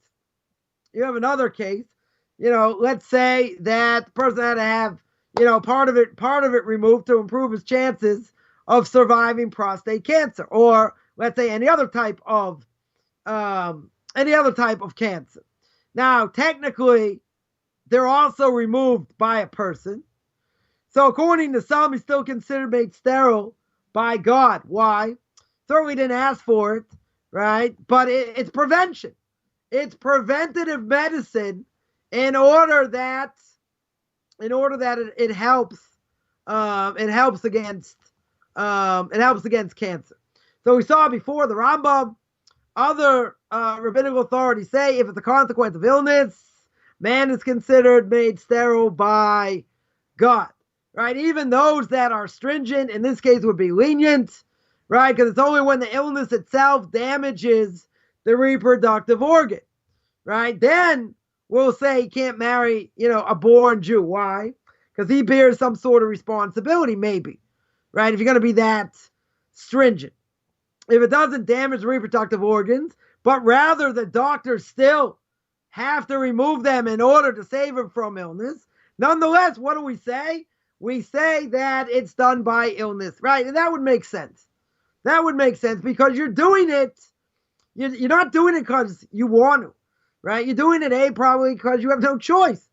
Speaker 2: you have another case. Let's say that the person had to have, part of it removed to improve his chances of surviving prostate cancer, or let's say any other type of cancer. Now, technically, they're also removed by a person. So according to some, he's still considered made sterile by God. Why? Certainly didn't ask for it, right? But it's prevention. It's preventative medicine in order that it helps against cancer. So we saw before the Rambam, other rabbinical authorities say if it's a consequence of illness, man is considered made sterile by God, right? Even those that are stringent, in this case, would be lenient, right? Because it's only when the illness itself damages the reproductive organ, right? Then we'll say he can't marry, a born Jew. Why? Because he bears some sort of responsibility, maybe, right? If you're going to be that stringent. If it doesn't damage the reproductive organs, but rather the doctors still have to remove them in order to save him from illness, nonetheless, what do we say? We say that it's done by illness, right? And that would make sense. That would make sense because you're doing it, you're not doing it because you want to, right? You're doing it, probably because you have no choice,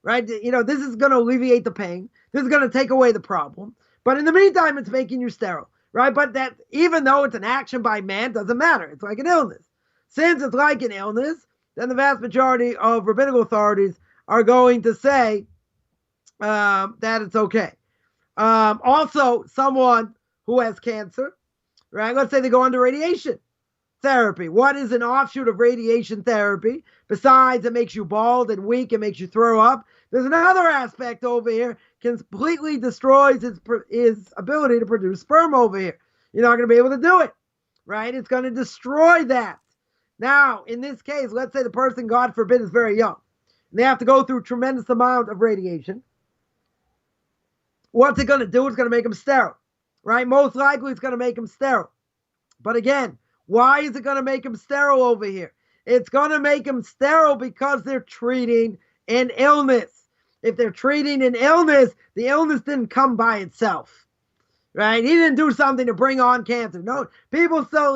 Speaker 2: right? This is going to alleviate the pain. This is going to take away the problem. But in the meantime, it's making you sterile, right? But that, even though it's an action by man, doesn't matter. It's like an illness. Since it's like an illness, then the vast majority of rabbinical authorities are going to say that it's okay. Also, someone who has cancer, right? Let's say they go under radiation therapy. What is an offshoot of radiation therapy? Besides, it makes you bald and weak, it makes you throw up. There's another aspect over here, completely destroys his ability to produce sperm over here. You're not going to be able to do it, right? It's going to destroy that. Now, in this case, let's say the person, God forbid, is very young. And they have to go through a tremendous amount of radiation. What's it going to do? It's going to make them sterile, right? Most likely it's going to make them sterile. But again, why is it going to make them sterile over here? It's going to make them sterile because they're treating an illness. If they're treating an illness, the illness didn't come by itself, right? He didn't do something to bring on cancer. No,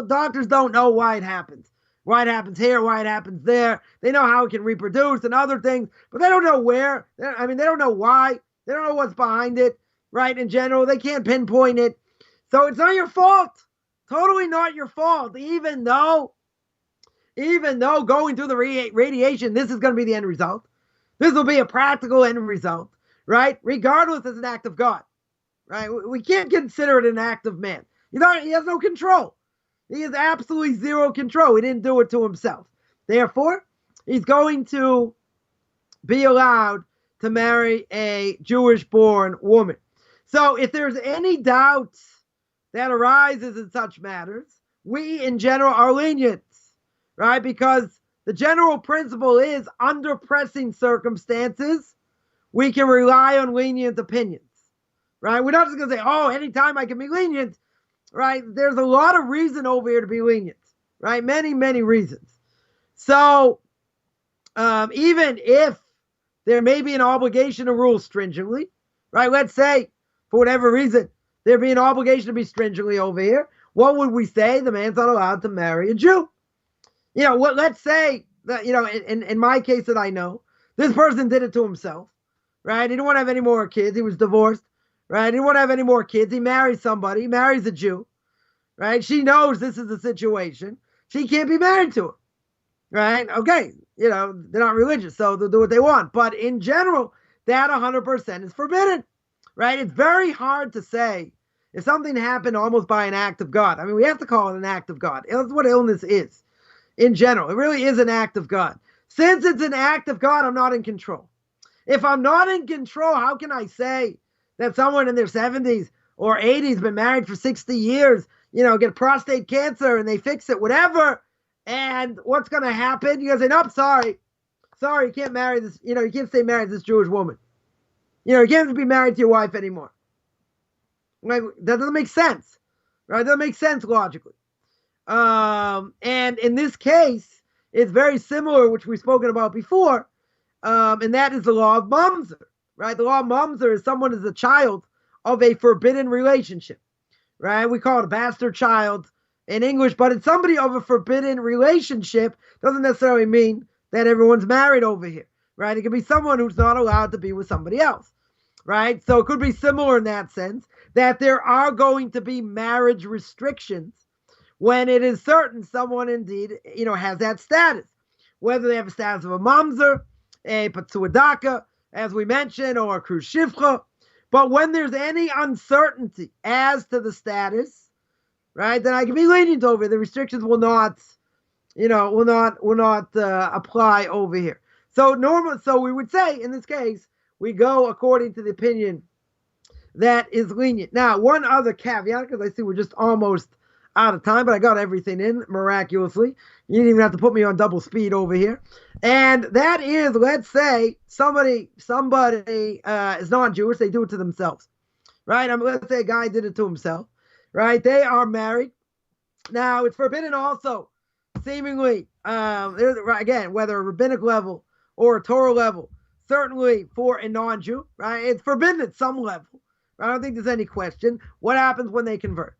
Speaker 2: doctors don't know why it happens. Why it happens here, why it happens there. They know how it can reproduce and other things, but they don't know where. They don't know why. They don't know what's behind it, right? In general, they can't pinpoint it. So it's not your fault. Totally not your fault. Even though going through the radiation, this is going to be the end result. This will be a practical end result, right? Regardless, it's an act of God, right? We can't consider it an act of man. He has no control. He has absolutely zero control. He didn't do it to himself. Therefore, he's going to be allowed to marry a Jewish-born woman. So if there's any doubt that arises in such matters, we in general are lenient, right? Because the general principle is under pressing circumstances, we can rely on lenient opinions, right? We're not just going to say, anytime I can be lenient, right? There's a lot of reason over here to be lenient, right? Many, many reasons. So even if there may be an obligation to rule stringently, right? Let's say, for whatever reason, there'd be an obligation to be stringently over here. What would we say? The man's not allowed to marry a Jew. Let's say that, in my case that I know, this person did it to himself, right? He didn't want to have any more kids. He was divorced, right? He didn't want to have any more kids. He marries somebody. He marries a Jew, right? She knows this is the situation. She can't be married to him, right? Okay, they're not religious, so they'll do what they want. But in general, that 100% is forbidden, right? It's very hard to say if something happened almost by an act of God. We have to call it an act of God. That's what illness is. In general, it really is an act of God. Since it's an act of God, I'm not in control. If I'm not in control, how can I say that someone in their 70s or 80s been married for 60 years, get prostate cancer and they fix it, whatever, and what's going to happen? You guys say, nope, sorry, you can't marry this, you can't stay married to this Jewish woman. You can't be married to your wife anymore. Like, that doesn't make sense, right? That doesn't make sense logically. And in this case, is very similar, which we've spoken about before, and that is the law of mamzer, right? The law of mamzer is someone is a child of a forbidden relationship, right? We call it a bastard child in English, but it's somebody of a forbidden relationship. Doesn't necessarily mean that everyone's married over here, right? It could be someone who's not allowed to be with somebody else, right? So it could be similar in that sense, that there are going to be marriage restrictions when it is certain someone indeed, has that status, whether they have a status of a mamzer, a patsuadaka, as we mentioned, or a kruz shivcha. But when there's any uncertainty as to the status, right, then I can be lenient over it. The restrictions will not apply over here. So we would say in this case, we go according to the opinion that is lenient. Now, one other caveat, because I see we're just almost out of time, but I got everything in miraculously. You didn't even have to put me on double speed over here. And that is, let's say somebody is non-Jewish, they do it to themselves, right? Let's say a guy did it to himself, right? They are married. Now, it's forbidden also, seemingly, again, whether a rabbinic level or a Torah level, certainly for a non-Jew, right? It's forbidden at some level. I don't think there's any question. What happens when they convert?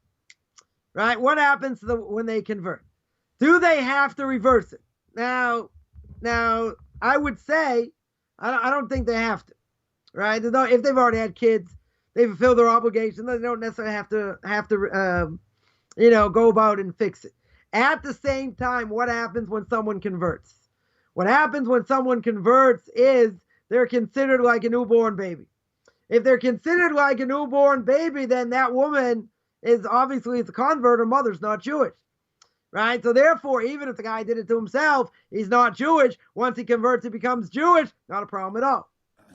Speaker 2: Right? What happens when they convert? Do they have to reverse it? Now, I would say, I don't think they have to. Right? If they've already had kids, they fulfill their obligation. They don't necessarily have to go about and fix it. At the same time, what happens when someone converts? What happens when someone converts is they're considered like a newborn baby. If they're considered like a newborn baby, then that woman is obviously it's a convert. Her mother's not Jewish, right? So therefore, even if the guy did it to himself, he's not Jewish. Once he converts, he becomes Jewish. Not a problem at all,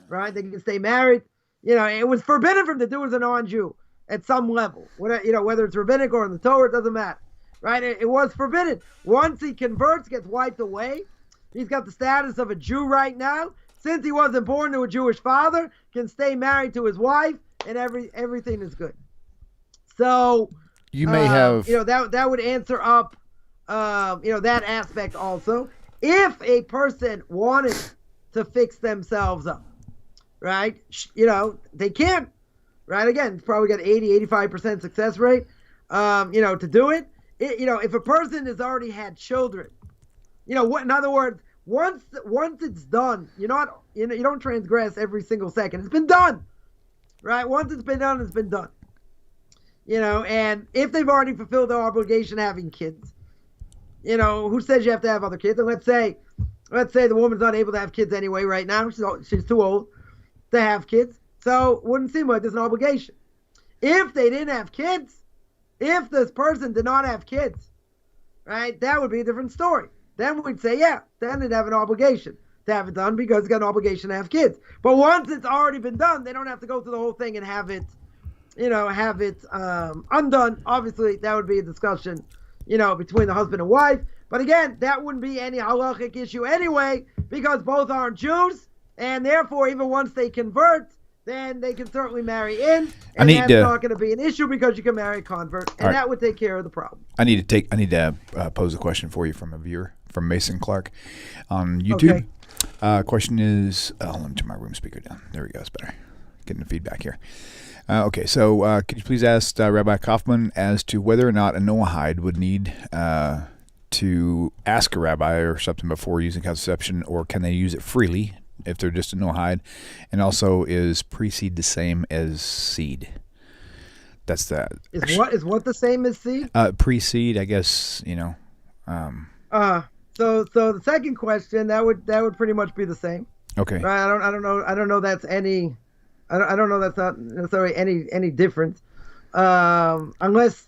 Speaker 2: right? They can stay married. It was forbidden for him to do as a non-Jew at some level. Whether it's rabbinic or in the Torah, it doesn't matter, right? It was forbidden. Once he converts, gets wiped away. He's got the status of a Jew right now. Since he wasn't born to a Jewish father, can stay married to his wife, and everything is good. So
Speaker 1: you may have,
Speaker 2: that would answer up, that aspect also. If a person wanted to fix themselves up, right? They can, right? Again, it's probably got 80-85% success rate, to do it. If a person has already had children, in other words, once it's done, you don't transgress every single second. It's been done, right? Once it's been done, it's been done. And if they've already fulfilled their obligation having kids, who says you have to have other kids? And let's say the woman's not able to have kids anyway right now. She's too old to have kids. So it wouldn't seem like there's an obligation. If they didn't have kids, if this person did not have kids, right, that would be a different story. Then we'd say, yeah, then they'd have an obligation to have it done because it's got an obligation to have kids. But once it's already been done, they don't have to go through the whole thing and have it undone. Obviously, that would be a discussion, between the husband and wife. But again, that wouldn't be any halachic issue anyway, because both aren't Jews, and therefore, even once they convert, then they can certainly marry in, and that's not going to be an issue because you can marry a convert, and that would take care of the problem.
Speaker 1: I need to pose a question for you from a viewer, from Mason Clark on YouTube. Okay. Question is, let me turn my room speaker down. There we go. It's better. Getting the feedback here. Okay, so could you please ask Rabbi Coffman as to whether or not a Noahide would need to ask a rabbi or something before using contraception, or can they use it freely if they're just a Noahide? And also, is pre-seed the same as seed? That's that.
Speaker 2: Is what the same as seed?
Speaker 1: Pre-seed, I guess.
Speaker 2: So the second question that would pretty much be the same.
Speaker 1: Okay.
Speaker 2: Right. I don't know that's any. I don't know that's not necessarily any difference, unless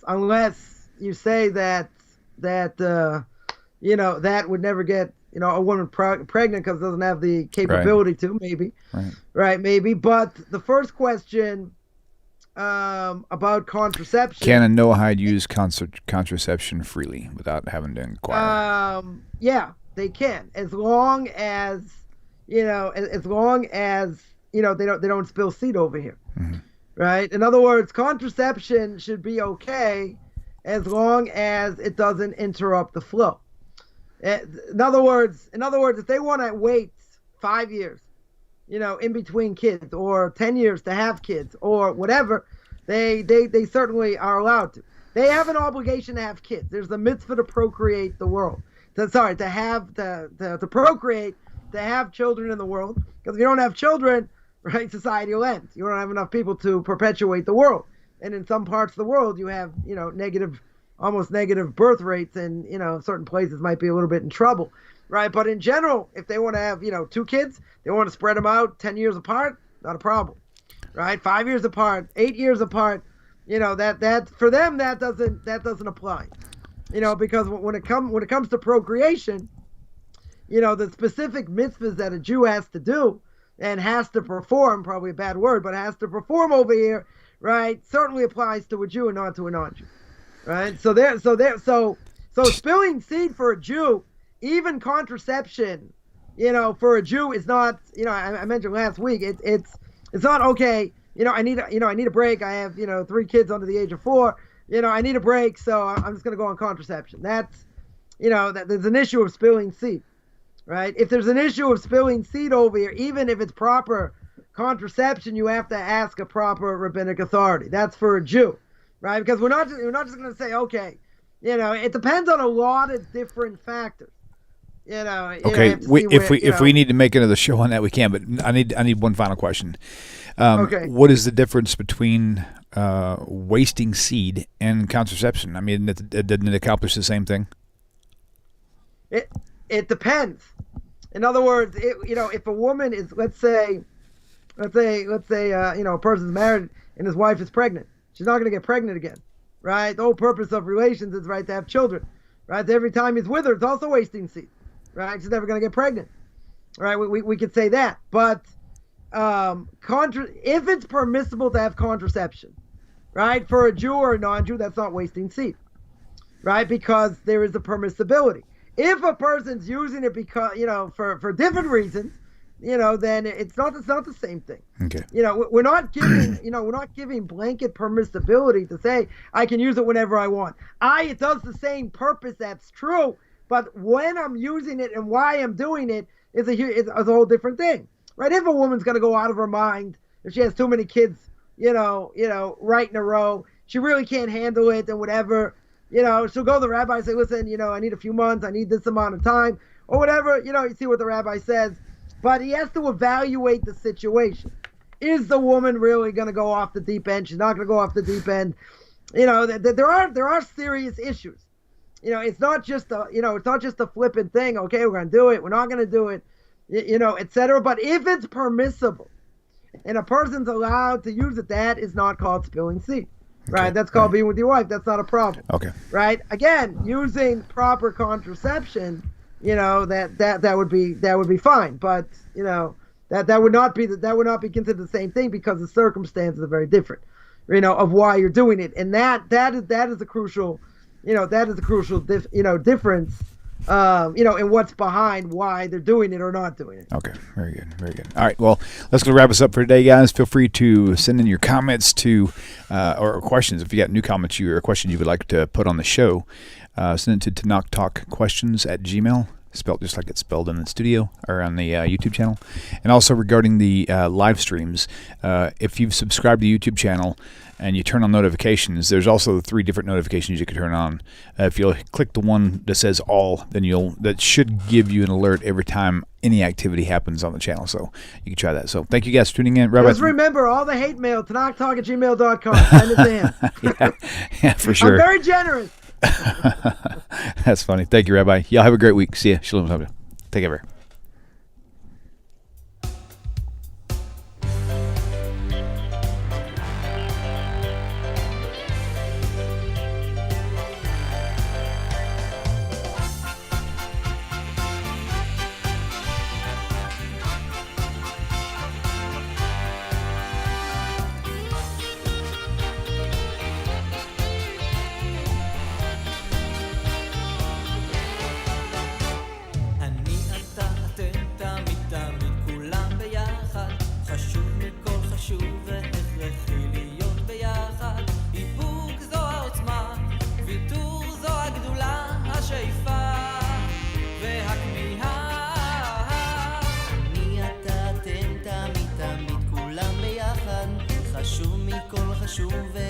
Speaker 2: you say that that would never get a woman pregnant because it doesn't have the capability to, maybe, right, maybe. But the first question about contraception,
Speaker 1: can a Noahide use contraception freely without having to inquire?
Speaker 2: Yeah, they can, as long as they don't spill seed over here, right? In other words, contraception should be okay as long as it doesn't interrupt the flow, In other words, if they want to wait 5 years, in between kids, or 10 years to have kids, or whatever, they certainly are allowed to. They have an obligation to have kids. There's the mitzvah to procreate the world. To procreate, to have children in the world. Because if you don't have children, right, society will end. You don't have enough people to perpetuate the world. And in some parts of the world, you have, almost negative birth rates, and, certain places might be a little bit in trouble, right? But in general, if they want to have, 2 kids, they want to spread them out 10 years apart, not a problem, right? 5 years apart, 8 years apart, that for them, that doesn't apply, because when it comes to procreation, the specific mitzvahs that a Jew has to do and has to perform, probably a bad word, but has to perform over here, right, certainly applies to a Jew and not to a non-Jew, right? So spilling seed for a Jew, even contraception, for a Jew is not, I mentioned last week, it's not okay. I need a break. I have 3 kids under the age of 4. I need a break, so I'm just going to go on contraception. That's, there's an issue of spilling seed, right? If there's an issue of spilling seed over here, even if it's proper contraception, you have to ask a proper rabbinic authority. That's for a Jew, right? Because we're not just going to say, okay, it depends on a lot of different factors.
Speaker 1: Okay, if we need to make another show on that, we can. But I need one final question.
Speaker 2: Okay.
Speaker 1: What is the difference between wasting seed and contraception? I mean, doesn't it accomplish the same thing?
Speaker 2: It depends. In other words, if a woman is, let's say, a person's married and his wife is pregnant, she's not going to get pregnant again, right? The whole purpose of relations is, right, to have children, right? Every time he's with her, it's also wasting seed, right? She's never going to get pregnant, right? We could say that, but if it's permissible to have contraception, right, for a Jew or a non-Jew, that's not wasting seed, right? Because there is a permissibility. If a person's using it because, for different reasons, then it's not the same thing.
Speaker 1: Okay.
Speaker 2: We're not giving blanket permissibility to say I can use it whenever I want. It does the same purpose, that's true, but when I'm using it and why I'm doing it is a whole different thing. Right? If a woman's going to go out of her mind, if she has too many kids, right in a row, she really can't handle it and whatever, she'll go to the rabbi and say, listen, I need a few months, I need this amount of time or whatever, you see what the rabbi says, but he has to evaluate the situation. Is the woman really going to go off the deep end? She's not going to go off the deep end. There are serious issues. It's not just a flippant thing. Okay, we're going to do it. We're not going to do it. Etc. But if it's permissible and a person's allowed to use it, that is not called spilling seed, right? Okay. That's called being with your wife. That's not a problem. Okay. Right? Again, using proper contraception, that would be fine. But that would not be considered the same thing because the circumstances are very different, of why you're doing it, and that is a crucial, difference. And what's behind why they're doing it or not doing it.
Speaker 1: Okay, very good, very good. All right, well, let's go wrap us up for today, guys. Feel free to send in your comments or questions. If you got new comments or questions you would like to put on the show, send it to TanakTalkQuestions@gmail.com. Spelled just like it's spelled in the studio or on the YouTube channel. And also regarding the live streams, if you've subscribed to the YouTube channel and you turn on notifications, there's also 3 different notifications you can turn on. If you'll click the one that says all, then that should give you an alert every time any activity happens on the channel. So you can try that. So thank you guys for tuning in. Rabbi,
Speaker 2: just remember, all the hate mail, TanakTalk@gmail.com. Send it to him.
Speaker 1: yeah, for sure.
Speaker 2: I'm very generous.
Speaker 1: That's funny. Thank you, Rabbi. Y'all have a great week. See ya. Shalom. Tovia. Take care.
Speaker 3: shuve